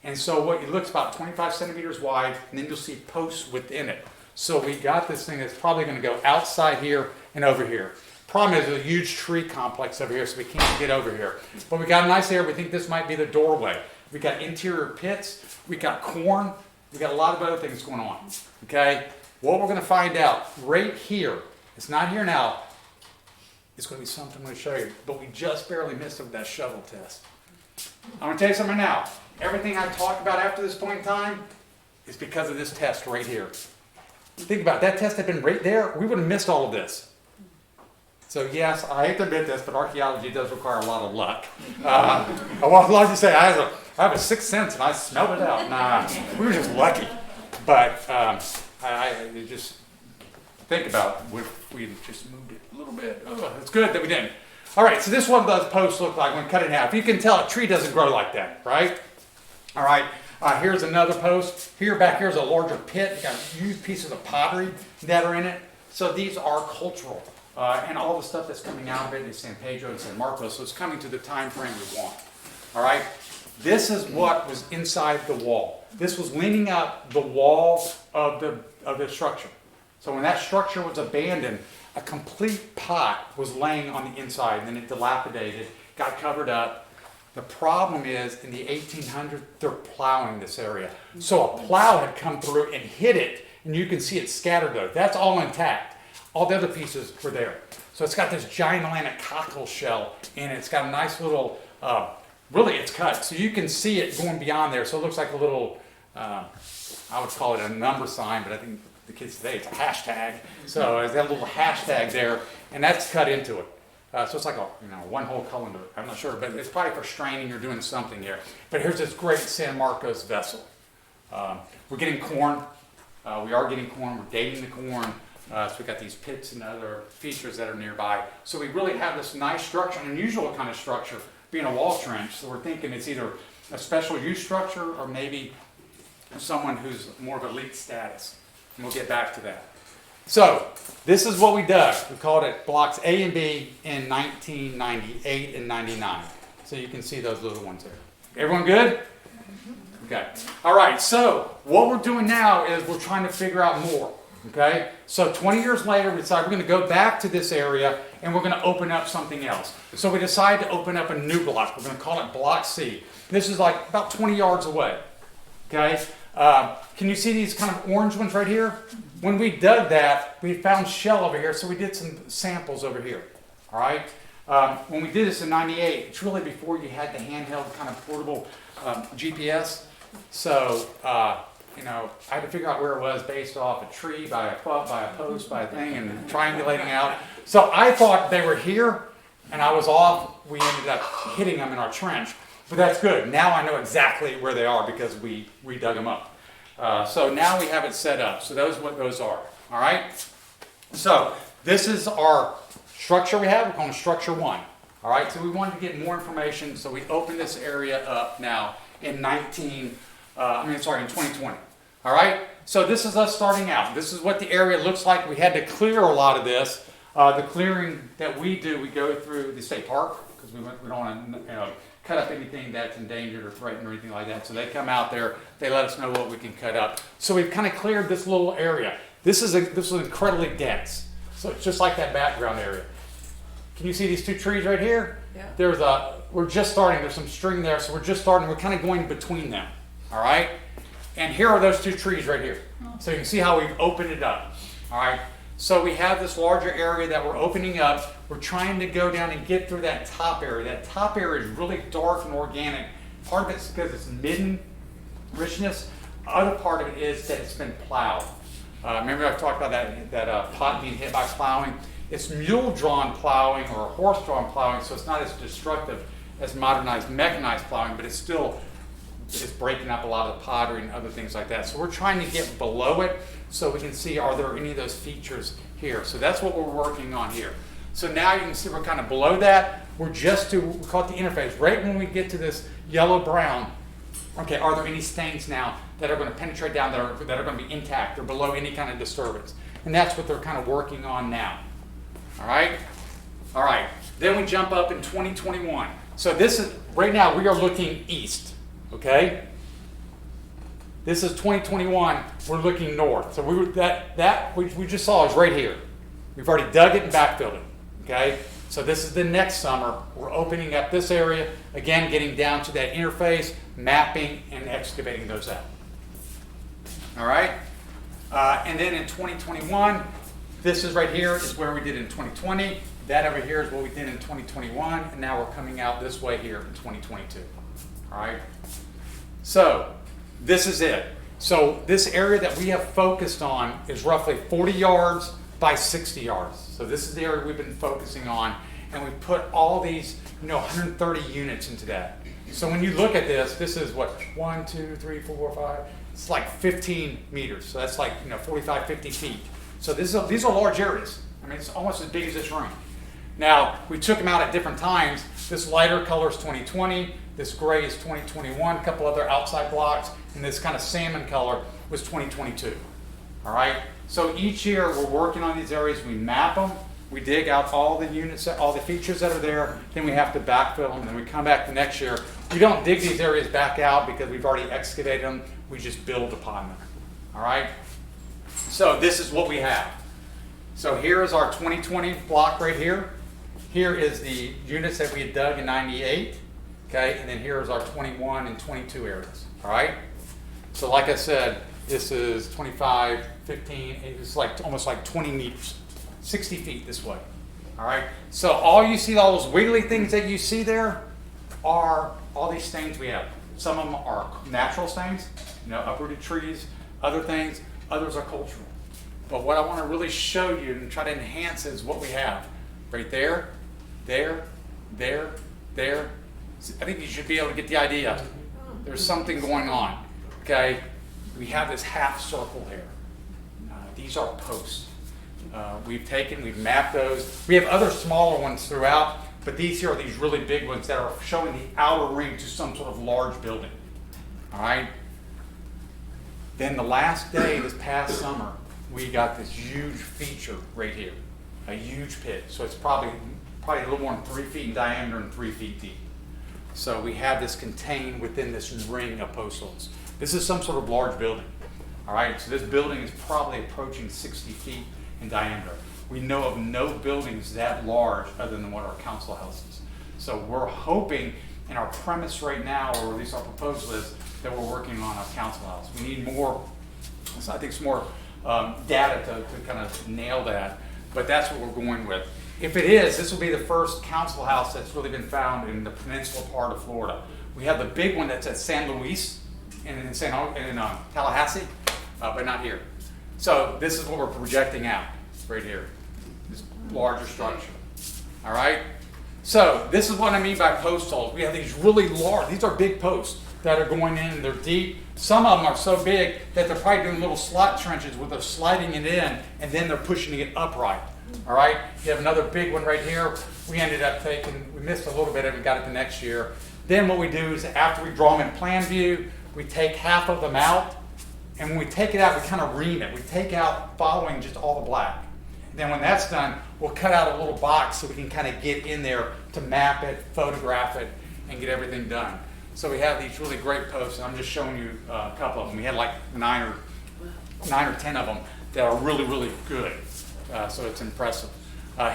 And so what it looks about 25 centimeters wide, and then you'll see posts within it. So we got this thing that's probably going to go outside here and over here. Problem is there's a huge tree complex over here, so we can't get over here. But we got a nice area. We think this might be the doorway. We got interior pits. We got corn. We got a lot of other things going on. Okay? What we're going to find out right here, it's not here now, it's going to be something I'm going to show you, but we just barely missed it with that shovel test. I'm going to tell you something now. Everything I talked about after this point in time is because of this test right here. Think about it. That test had been right there, we would have missed all of this. So yes, I hate to admit this, but archaeology does require a lot of luck. I want to say I have a sixth sense and I smelled it out. Nah, we were just lucky. But I just think about if we just moved it a little bit. Oh, it's good that we didn't. All right, so this is what those posts look like when cut in half. You can tell a tree doesn't grow like that, right? All right, here's another post. Back here's a larger pit. You got huge pieces of pottery that are in it. So these are cultural. And all the stuff that's coming out of it is San Pedro and San Marcos, so it's coming to the time frame we want. All right? This is what was inside the wall. This was leaning up the wall of the structure. So when that structure was abandoned, a complete pot was laying on the inside, and then it dilapidated, got covered up. The problem is, in the 1800s, they're plowing this area. So a plow had come through and hit it, and you can see it scattered though. That's all intact. All the other pieces were there. So it's got this giant Atlantic cockle shell in it. It's got a nice little, really it's cut. So you can see it going beyond there. So it looks like a little, I would call it a number sign, but I think the kids today, it's a hashtag. So it's got a little hashtag there, and that's cut into it. So it's like a one hole colander. I'm not sure, but it's probably for straining or doing something here. But here's this great San Marcos vessel. We're getting corn. We are getting corn. We're dating the corn. So we got these pits and other features that are nearby. So we really have this nice structure, an unusual kind of structure, being a wall trench. So we're thinking it's either a special use structure or maybe someone who's more of elite status. And we'll get back to that. So this is what we dug. We called it blocks A and B in 1998 and 99. So you can see those little ones there. Everyone good? Okay. All right. So what we're doing now is we're trying to figure out more. Okay, so 20 years later, we decided we're going to go back to this area and we're going to open up something else. So we decided to open up a new block. We're going to call it Block C. This is like about 20 yards away. Okay, Can you see these kind of orange ones right here? When we dug that, we found shell over here, so we did some samples over here. All right. When we did this in '98, it's really before you had the handheld kind of portable GPS. So you know, I had to figure out where it was based off a tree, by a post, by a thing, and triangulating out. So I thought they were here, and I was off. We ended up hitting them in our trench. But that's good. Now I know exactly where they are because we dug them up. So now we have it set up. So those are what those are. All right? So this is our structure we have. We're calling structure 1. All right? So we wanted to get more information, so we opened this area up now in 2020. All right? So this is us starting out. This is what the area looks like. We had to clear a lot of this. The clearing that we do, we go through the state park because we don't want to cut up anything that's endangered or threatened or anything like that. So they come out there, they let us know what we can cut up. So we've kind of cleared this little area. This is incredibly dense. So it's just like that background area. Can you see these 2 trees right here? Yeah. We're just starting. There's some string there, so we're just starting. We're kind of going between them. All right. And here are those 2 trees right here. So you can see how we've opened it up. All right. So we have this larger area that we're opening up. We're trying to go down and get through that top area. That top area is really dark and organic. Part of it's because it's midden richness. Other part of it is that it's been plowed. Remember I talked about that pot being hit by plowing? It's mule-drawn plowing or horse-drawn plowing, so it's not as destructive as modernized mechanized plowing, but it's breaking up a lot of the pottery and other things like that. So we're trying to get below it so we can see, are there any of those features here? So that's what we're working on here. So now you can see we're kind of below that. We call it the interface. Right when we get to this yellow-brown, okay, are there any stains now that are going to penetrate down that are going to be intact or below any kind of disturbance? And that's what they're kind of working on now. All right? All right. Then we jump up in 2021. So this is, right now we are looking east. Okay? This is 2021. We're looking north. So we just saw is right here. We've already dug it and backfilled it. Okay? So this is the next summer. We're opening up this area, again, getting down to that interface, mapping, and excavating those out. All right? And then in 2021, this is right here is where we did in 2020. That over here is what we did in 2021. And now we're coming out this way here in 2022. All right? So this is it. So this area that we have focused on is roughly 40 yards by 60 yards. So this is the area we've been focusing on, and we put all these, 130 units into that. So when you look at this, this is what, 1, 2, 3, 4, 5, it's like 15 meters. So that's like, 45, 50 feet. So these are large areas. I mean, it's almost as big as this room. Now, we took them out at different times. This lighter color is 2020. This gray is 2021, a couple other outside blocks, and this kind of salmon color was 2022. All right? So each year we're working on these areas. We map them. We dig out all the units, all the features that are there. Then we have to backfill them. Then we come back the next year. We don't dig these areas back out because we've already excavated them. We just build upon them. All right? So this is what we have. So here is our 2020 block right here. Here is the units that we had dug in '98. Okay, and then here is our 21 and 22 areas. All right? So like I said, this is 25, 15, it's like almost like 20 meters, 60 feet this way. All right? So all you see, all those wiggly things that you see there are all these stains we have. Some of them are natural stains, uprooted trees, other things, others are cultural. But what I want to really show you and try to enhance is what we have. Right there, there, there, there. I think you should be able to get the idea. There's something going on. Okay? We have this half circle here. These are posts. We've mapped those. We have other smaller ones throughout, but these here are these really big ones that are showing the outer ring to some sort of large building. All right? Then the last day this past summer, we got this huge feature right here. A huge pit. So it's probably a little more than 3 feet in diameter and 3 feet deep. So we have this contained within this ring of post holes. This is some sort of large building. All right, so this building is probably approaching 60 feet in diameter. We know of no buildings that large other than what our council house is. So we're hoping And our premise right now, or at least our proposal, is that we're working on a council house. We need more, I think some more data to kind of nail that, but that's what we're going with. If it is, this will be the first council house that's really been found in the peninsula part of Florida. We have the big one that's at San Luis in Tallahassee, but not here. So this is what we're projecting out right here, this larger structure. All right. So this is what I mean by post holes. We have these really large, these are big posts that are going in and they're deep. Some of them are so big that they're probably doing little slot trenches where they're sliding it in and then they're pushing it upright. All right, you have another big one right here. We ended up we missed a little bit of it, got it the next year. Then what we do is after we draw them in plan view, we take half of them out. And when we take it out, we kind of ream it. We take out following just all the black. Then when that's done, we'll cut out a little box so we can kind of get in there to map it, photograph it, and get everything done. So we have these really great posts, and I'm just showing you a couple of them. We had like 9 or 10 of them that are really, really good. So it's impressive.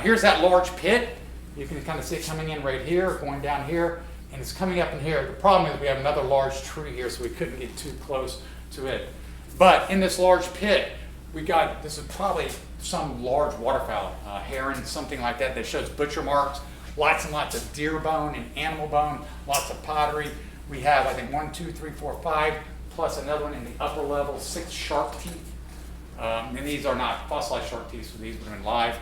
Here's that large pit. You can kind of see it coming in right here, going down here, and it's coming up in here. The problem is we have another large tree here, so we couldn't get too close to it. But in this large pit, this is probably some large waterfowl, heron, something like that, that shows butcher marks, lots and lots of deer bone and animal bone, lots of pottery. We have, I think, 1, 2, 3, 4, 5, plus another one in the upper level, 6 shark teeth. And these are not fossilized shark teeth, so these would have been live.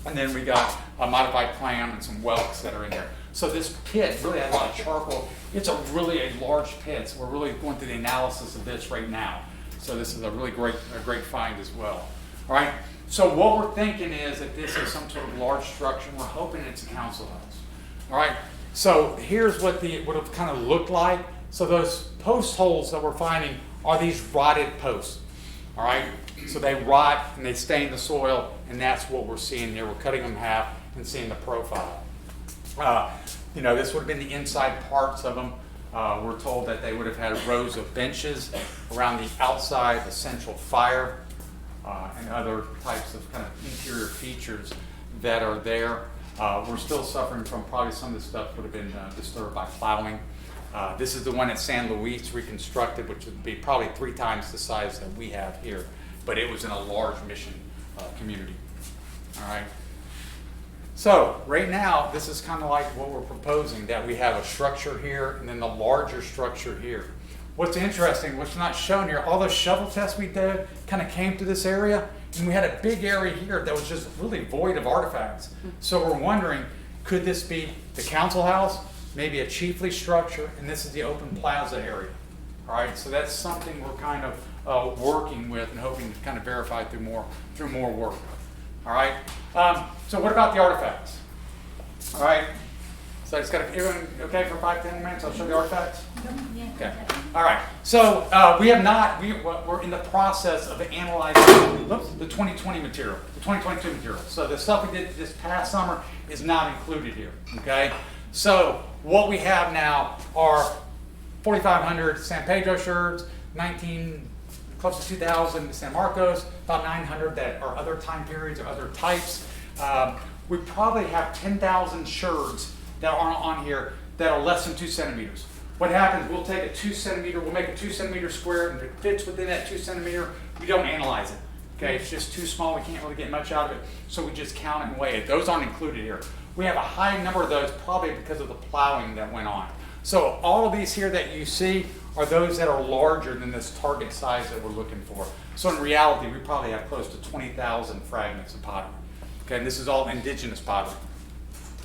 And then we got a modified clam and some whelks that are in there. So this pit really has a lot of charcoal. It's a large pit, so we're really going through the analysis of this right now. So this is a really great find as well. All right, so what we're thinking is that this is some sort of large structure. We're hoping it's a council house. All right, so here's what it kind of looked like. So those post holes that we're finding are these rotted posts. All right, so they rot and they stain the soil, and that's what we're seeing here. We're cutting them in half and seeing the profile. This would have been the inside parts of them. We're told that they would have had rows of benches around the outside, the central fire, and other types of kind of interior features that are there. We're still suffering from probably some of the stuff would have been disturbed by plowing. This is the one at San Luis reconstructed, which would be probably 3 times the size that we have here, but it was in a large mission community. All right. So right now, this is kind of like what we're proposing, that we have a structure here and then the larger structure here. What's interesting, what's not shown here, all those shovel tests we did kind of came to this area, and we had a big area here that was just really void of artifacts. So we're wondering, could this be the council house, maybe a chiefly structure, and this is the open plaza area. All right, so that's something we're kind of working with and hoping to kind of verify through more work. All right, so what about the artifacts? All right, so I just got everyone okay for 5-10 minutes? I'll show the artifacts. Okay. All right. So we're in the process of analyzing the 2020 material, the 2022 material. So the stuff we did this past summer is not included here. Okay. So what we have now are 4,500 San Pedro shirts, close to 2,000 San Marcos, about 900 that are other time periods or other types. We probably have 10,000 shirts that aren't on here that are less than 2 centimeters. What happens, we'll take we'll make a 2 centimeter square, and if it fits within that 2 centimeter, we don't analyze it. Okay, it's just too small, we can't really get much out of it, so we just count it and weigh it. Those aren't included here. We have a high number of those, probably because of the plowing that went on. So all of these here that you see are those that are larger than this target size that we're looking for. So in reality, we probably have close to 20,000 fragments of pottery. Okay, and this is all indigenous pottery.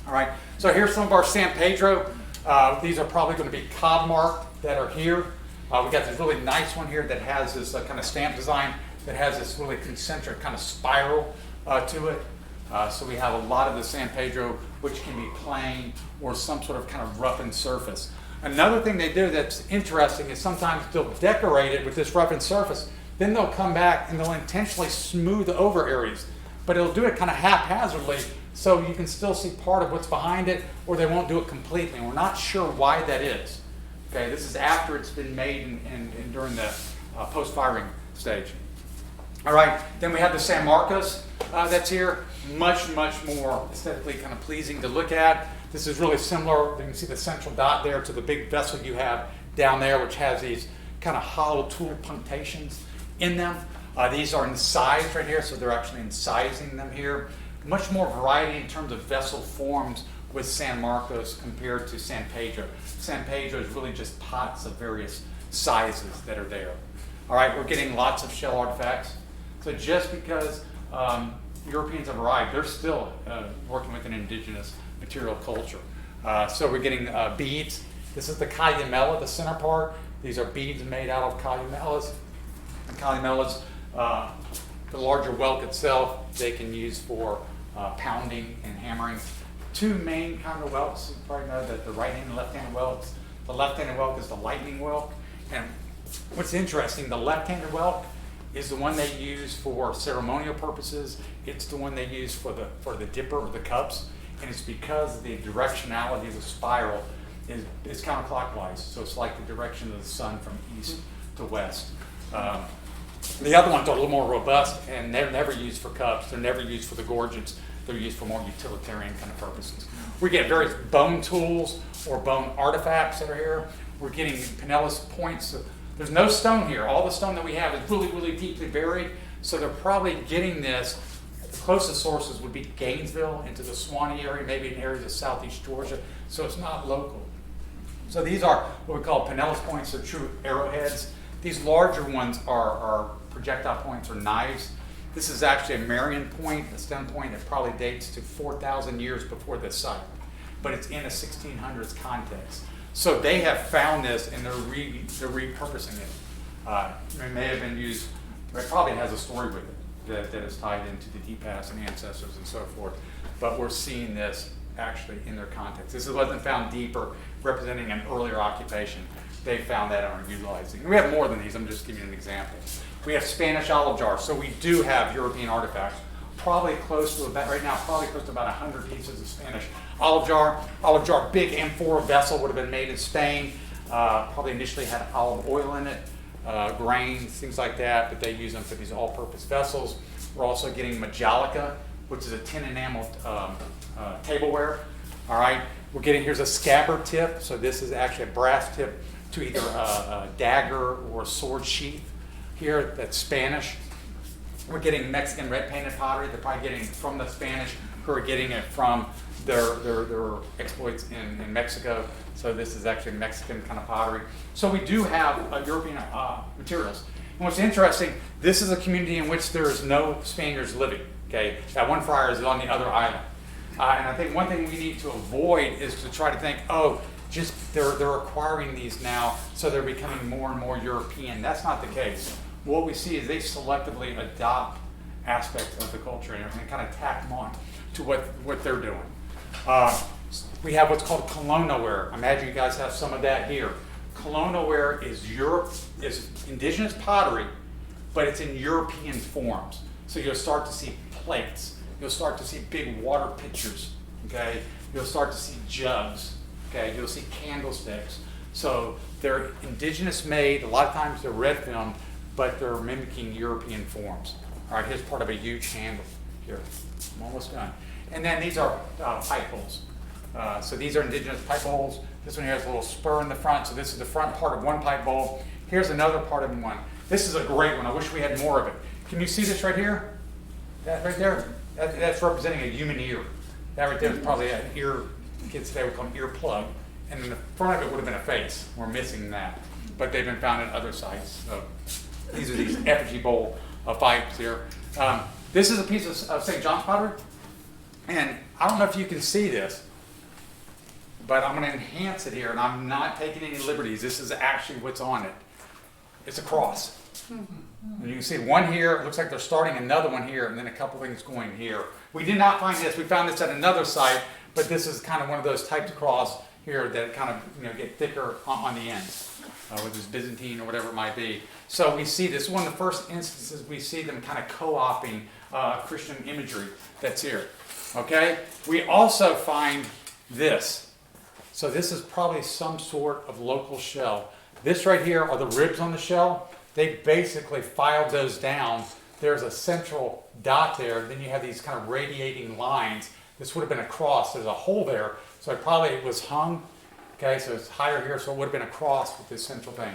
All right, so here's some of our San Pedro. These are probably going to be cob marked that are here. We got this really nice one here that has this kind of stamp design that has this really concentric kind of spiral to it. So we have a lot of the San Pedro, which can be plain or some sort of kind of roughened surface. Another thing they do that's interesting is sometimes they'll decorate it with this roughened surface. Then they'll come back and they'll intentionally smooth over areas. But it'll do it kind of haphazardly, so you can still see part of what's behind it, or they won't do it completely. And we're not sure why that is. Okay, this is after it's been made and during the post-firing stage. All right, then we have the San Marcos that's here. Much more aesthetically kind of pleasing to look at. This is really similar. You can see the central dot there to the big vessel you have down there, which has these kind of hollow tool punctations in them. These are incised right here, so they're actually incising them here. Much more variety in terms of vessel forms with San Marcos compared to San Pedro. San Pedro is really just pots of various sizes that are there. All right, we're getting lots of shell artifacts. So just because Europeans have arrived, they're still working with an indigenous material culture. So we're getting beads. This is the cayamela, the center part. These are beads made out of cayamelas. And cayamelas, the larger whelk itself, they can use for pounding and hammering. Two main kind of whelks. You probably know that the right-handed and left-handed whelks. The left-handed whelk is the lightning whelk. And what's interesting, the left-handed whelk is the one they use for ceremonial purposes. It's the one they use for the dipper or the cups. And it's because the directionality of the spiral is counterclockwise. So it's like the direction of the sun from east to west. The other ones are a little more robust, and they're never used for cups. They're never used for the gorgets. They're used for more utilitarian kind of purposes. We get various bone tools or bone artifacts that are here. We're getting Pinellas points. There's no stone here. All the stone that we have is really, really deeply buried. So they're probably getting this. The closest sources would be Gainesville, into the Swanee area, maybe in areas of southeast Georgia. So it's not local. So these are what we call Pinellas points. They're true arrowheads. These larger ones are projectile points or knives. This is actually a Marion point, a stem point that probably dates to 4,000 years before this site, but it's in a 1600s context. So they have found this and they're repurposing it. It may have been used, it probably has a story with it that is tied into the deep past and ancestors and so forth, but we're seeing this actually in their context. This wasn't found deeper, representing an earlier occupation. They found that and are utilizing. We have more than these, I'm just giving you an example. We have Spanish olive jars, so we do have European artifacts. Probably close to about, right now, probably close to about 100 pieces of Spanish olive jar. Olive jar, big amphora vessel, would have been made in Spain. Probably initially had olive oil in it, grains, things like that, but they use them for these all-purpose vessels. We're also getting Majolica, which is a tin enameled tableware. All right, we're getting, here's a scabbard tip. So this is actually a brass tip to either a dagger or a sword sheath. Here, that's Spanish. We're getting Mexican red painted pottery. They're probably getting from the Spanish, who are getting it from their exploits in Mexico. So this is actually Mexican kind of pottery. So we do have European materials. And what's interesting, this is a community in which there is no Spaniards living. Okay, that one friar is on the other island. And I think one thing we need to avoid is to try to think, oh, just they're acquiring these now, so they're becoming more and more European. That's not the case. What we see is they selectively adopt aspects of the culture and kind of tack them on to what they're doing. We have what's called colonialware. I imagine you guys have some of that here. Colonialware is indigenous pottery, but it's in European forms. So you'll start to see plates. You'll start to see big water pitchers. Okay. You'll start to see jugs. Okay. You'll see candlesticks. So they're indigenous made. A lot of times they're red filmed, but they're mimicking European forms. All right, here's part of a huge handle here. I'm almost done. And then these are pipe bowls. So these are indigenous pipe bowls. This one here has a little spur in the front. So this is the front part of one pipe bowl. Here's another part of one. This is a great one. I wish we had more of it. Can you see this right here? That right there? That's representing a human ear. That right there is probably an ear, kids today would call an ear plug. And in the front of it would have been a face. We're missing that. But they've been found at other sites. So these are these effigy bowl pipes here. This is a piece of St. John's pottery. And I don't know if you can see this, but I'm going to enhance it here, and I'm not taking any liberties. This is actually what's on it. It's a cross. And you can see one here. It looks like they're starting another one here, and then a couple things going here. We did not find this. We found this at another site, but this is kind of one of those types of cross here that kind of get thicker on the ends. Whether it's Byzantine or whatever it might be. So we see this, one of the first instances we see them kind of co-opting Christian imagery that's here. Okay? We also find this. So this is probably some sort of local shell. This right here are the ribs on the shell. They basically filed those down. There's a central dot there. Then you have these kind of radiating lines. This would have been a cross. There's a hole there. So it probably was hung, okay, so it's higher here, so it would have been a cross with this central thing.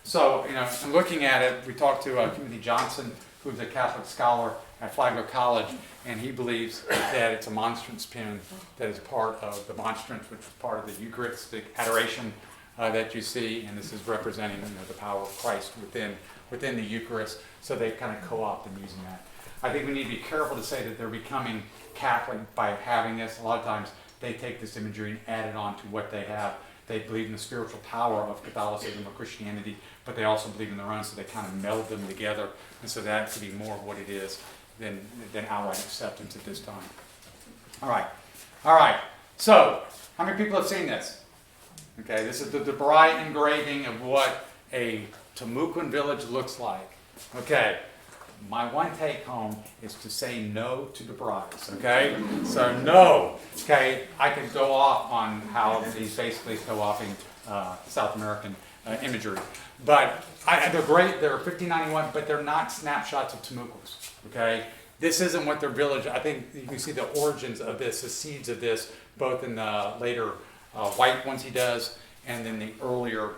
So, in looking at it, we talked to Timothy Johnson, who's a Catholic scholar at Flagler College, and he believes that it's a monstrance pin that is part of the monstrance, which is part of the Eucharistic adoration that you see, and this is representing the power of Christ within the Eucharist. So they kind of co-opted using that. I think we need to be careful to say that they're becoming Catholic by having this. A lot of times they take this imagery and add it on to what they have. They believe in the spiritual power of Catholicism or Christianity, but they also believe in their own, so they kind of meld them together. And so that could be more of what it is than outright acceptance at this time. All right. So, how many people have seen this? Okay, this is the Sarabay engraving of what a Timucuan village looks like. Okay, my one take home is to say no to the Sarabays, okay? So no, okay? I could go off on how these basically co-opting South American imagery. But they're great, they're 1591, but they're not snapshots of Timucuas, okay? This isn't what their village, I think you can see the origins of this, the seeds of this, both in the later white ones he does, and then the earlier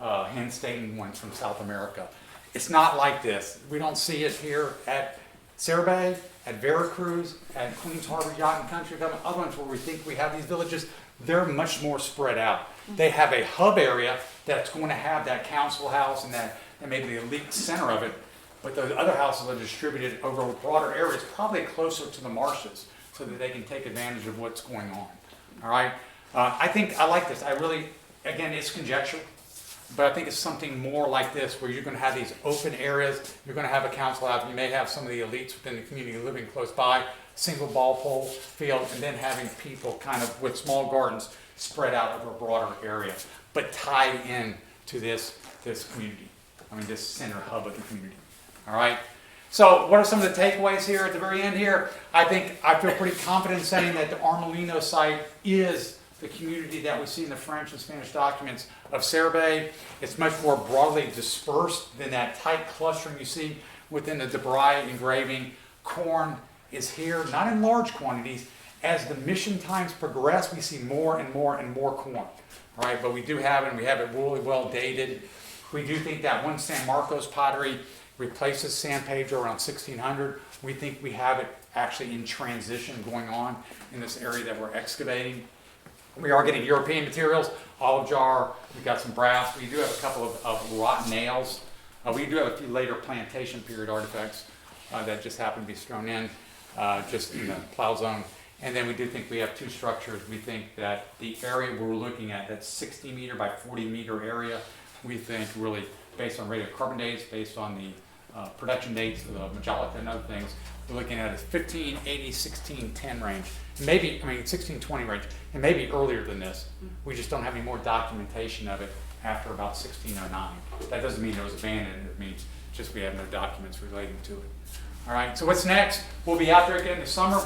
hand-stained ones from South America. It's not like this. We don't see it here at Sarabay, at Veracruz, at Queens Harbor Yacht and Country Club, and other ones where we think we have these villages. They're much more spread out. They have a hub area that's going to have that council house and maybe the elite center of it, but those other houses are distributed over broader areas, probably closer to the marshes, so that they can take advantage of what's going on. All right? I think I like this. I really, again, it's conjecture. But I think it's something more like this, where you're going to have these open areas, you're going to have a council house, you may have some of the elites within the community living close by, single ball pole field, and then having people kind of with small gardens spread out over a broader area, but tied in to this community. This center hub of the community. All right? So what are some of the takeaways here at the very end here? I feel pretty confident saying that the Armelino site is the community that we see in the French and Spanish documents of Sarabay. It's much more broadly dispersed than that tight clustering you see within the Sarabay engraving. Corn is here, not in large quantities. As the mission times progress, we see more and more and more corn. All right, but we do have it, and we have it really well dated. We do think that when San Marcos pottery replaces San Pedro around 1600, we think we have it actually in transition going on in this area that we're excavating. We are getting European materials, olive jar, we've got some brass. We do have a couple of wrought nails. We do have a few later plantation period artifacts that just happen to be thrown in, just in the plow zone. And then we do think we have two structures. We think that the area we're looking at, that 60 meter by 40 meter area, we think really based on radiocarbon dates, based on the production dates of the Majolica and other things, we're looking at a 1580, 1610 range. Maybe, 1620 range, and maybe earlier than this. We just don't have any more documentation of it after about 1609. That doesn't mean it was abandoned, it means just we have no documents relating to it. All right, so what's next? We'll be out there again this summer.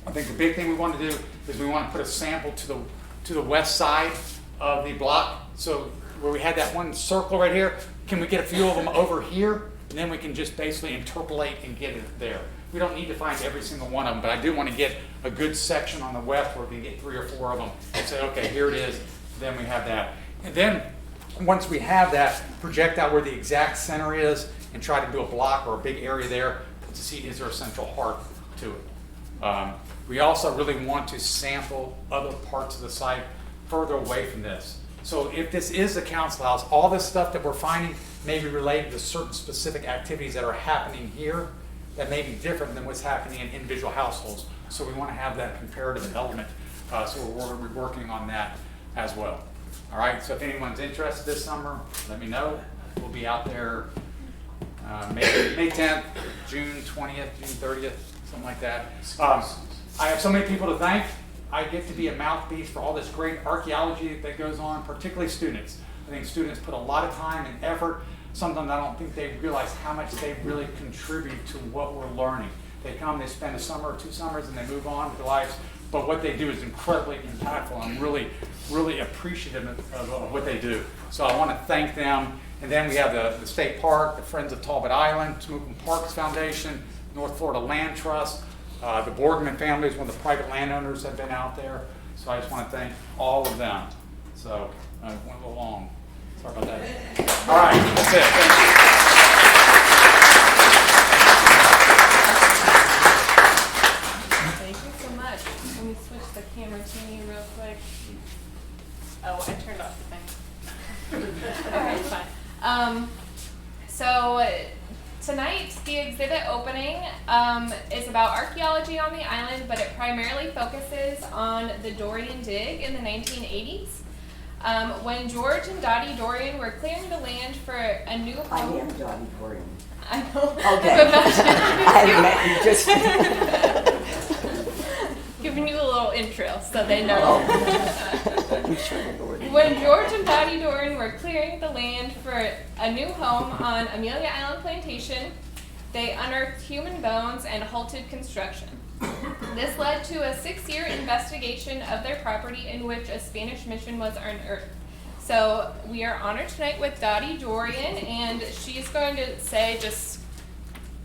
I think the big thing we want to do is we want to put a sample to the west side of the block. So where we had that one circle right here, can we get a few of them over here? And then we can just basically interpolate and get it there. We don't need to find every single one of them, but I do want to get a good section on the west where we can get 3 or 4 of them and say, okay, here it is. Then we have that. And then once we have that, project out where the exact center is and try to do a block or a big area there to see is there a central heart to it. We also really want to sample other parts of the site further away from this. So if this is the council house, all this stuff that we're finding may be related to certain specific activities that are happening here that may be different than what's happening in individual households. So we want to have that comparative element. So we're working on that as well. All right, so if anyone's interested this summer, let me know. We'll be out there May 10th, June 20th, June 30th, something like that. I have so many people to thank. I get to be a mouthpiece for all this great archaeology that goes on, particularly students. I think students put a lot of time and effort. Sometimes I don't think they realize how much they really contribute to what we're learning. They come, they spend a summer or 2 summers, and they move on with their lives. But what they do is incredibly impactful. I'm really, really appreciative of what they do. So I want to thank them. And then we have the State Park, the Friends of Talbot Island, Timucuan Parks Foundation, North Florida Land Trust, The Borgman families, one of the private landowners, have been out there. So I just want to thank all of them. So I went a little long. Sorry about that. All right, that's it. Thank you. Thank you so much. Let me switch the camera to me real quick. Oh, I turned off the thing. All right, fine. So tonight, the exhibit opening is about archaeology on the island, but it primarily focuses on the Dorian dig in the 1980s. When George and Dottie Dorian were clearing the land for a new home. I am Dottie Dorian. I know. Okay. But not I met you just. giving you a little intro so they know. Oh. When George and Dottie Dorian were clearing the land for a new home on Amelia Island Plantation, they unearthed human bones and halted construction. This led to a 6-year investigation of their property in which a Spanish mission was unearthed. So we are honored tonight with Dottie Dorian, and she's going to say just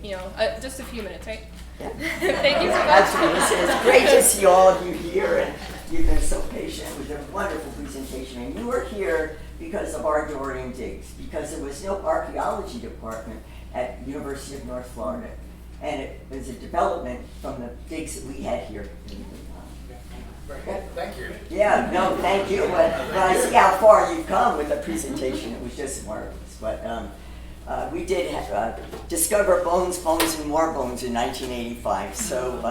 a few minutes, right? Yeah. Thank you so much. Absolutely. It's great to see all of you here, and you've been so patient. It was a wonderful presentation. And you were here because of our Dorian digs, because there was no archaeology department at University of North Florida. And it was a development from the digs that we had here. Thank you. Yeah, no, thank you. But I see how far you've come with the presentation. It was just marvelous. But we did discover bones, and more bones in 1985. So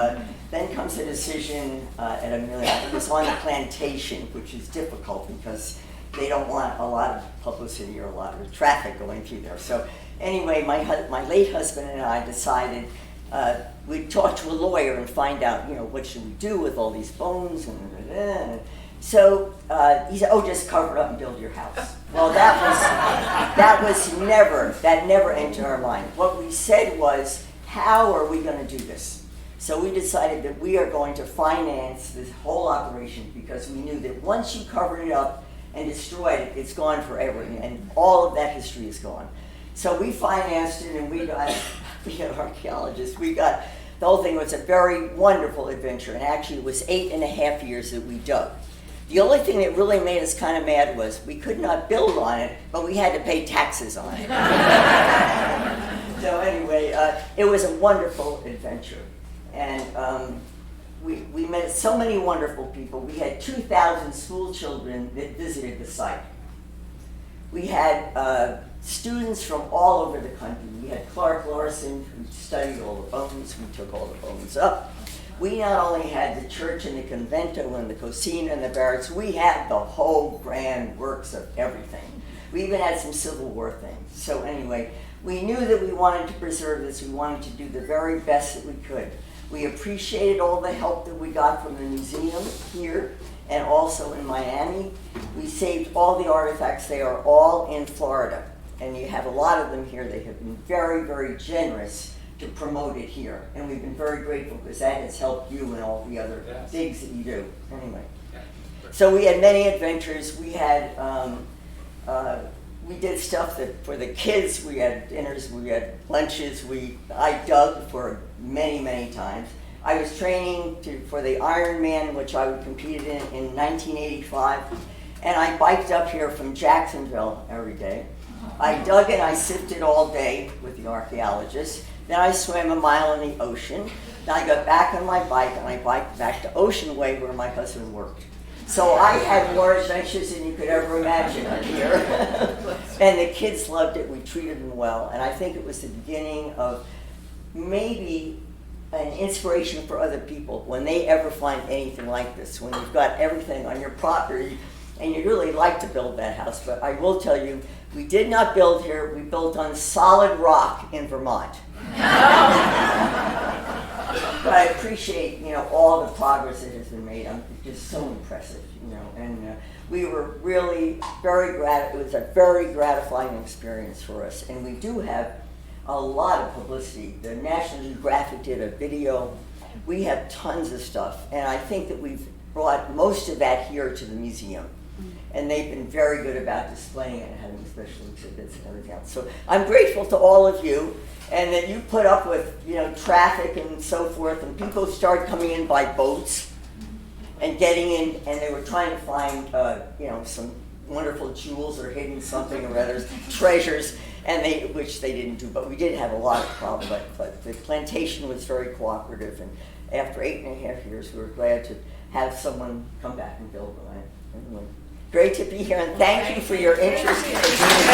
then comes the decision at Amelia. It was on the plantation, which is difficult because they don't want a lot of publicity or a lot of traffic going through there. So anyway, my late husband and I decided we'd talk to a lawyer and find out, what should we do with all these bones and so he said, just cover it up and build your house. Well, that never entered our mind. What we said was, how are we going to do this? So we decided that we are going to finance this whole operation because we knew that once you covered it up and destroyed it, it's gone forever, and all of that history is gone. So we financed it, and we got archaeologists. We got, the whole thing was a very wonderful adventure, and actually it was 8.5 years that we dug. The only thing that really made us kind of mad was we could not build on it, but we had to pay taxes on it. So anyway, it was a wonderful adventure. And we met so many wonderful people. We had 2,000 school children that visited the site. We had students from all over the country. We had Clark Larson, who studied all the bones. We took all the bones up. We not only had the church and the convento and the cocina and the barracks, we had the whole grand works of everything. We even had some Civil War things. So anyway, we knew that we wanted to preserve this. We wanted to do the very best that we could. We appreciated all the help that we got from the museum here and also in Miami. We saved all the artifacts. They are all in Florida. And you have a lot of them here. They have been very, very generous to promote it here. And we've been very grateful because that has helped you and all the other digs that you do. Anyway. So we had many adventures. We had, we did stuff that for the kids. We had dinners, we had lunches. I dug for many, many times. I was training for the Ironman, which I competed in 1985. And I biked up here from Jacksonville every day. I dug and I sifted all day with the archaeologists. Then I swam a mile in the ocean. Then I got back on my bike and I biked back to Ocean Way where my husband worked. So I had more adventures than you could ever imagine up here. And the kids loved it. We treated them well. And I think it was the beginning of maybe an inspiration for other people when they ever find anything like this, when you've got everything on your property and you'd really like to build that house. But I will tell you, we did not build here. We built on solid rock in Vermont. But I appreciate, all the progress that has been made. I'm just so impressive, and we were really very it was a very gratifying experience for us. And we do have a lot of publicity. The National Geographic did a video. We have tons of stuff, and I think that we've brought most of that here to the museum. And they've been very good about displaying it and having special exhibits and everything else. So I'm grateful to all of you, and that you put up with, you know, traffic and so forth, and people started coming in by boats and getting in, and they were trying to find, you know, some wonderful jewels or hidden something or other, treasures, and which they didn't do, but we did have a lot of problems, but the plantation was very cooperative, and after 8.5 years, we were glad to have someone come back and build the land. Anyway, great to be here, and thank you for your interest in the community.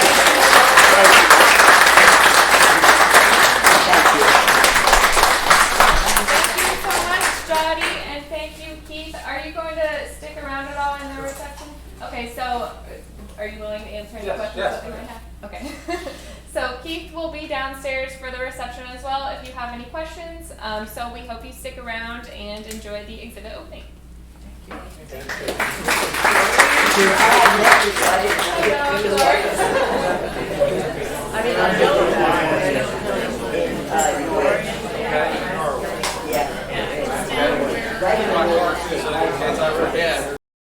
Thank you. Thank you so much, Jody, and thank you, Keith. Are you going to stick around at all in the reception? Okay, so are you willing to answer any questions that we might have? Okay. So Keith will be downstairs for the reception as well if you have any questions. So we hope you stick around and enjoy the exhibit opening. I had met you, so I didn't know.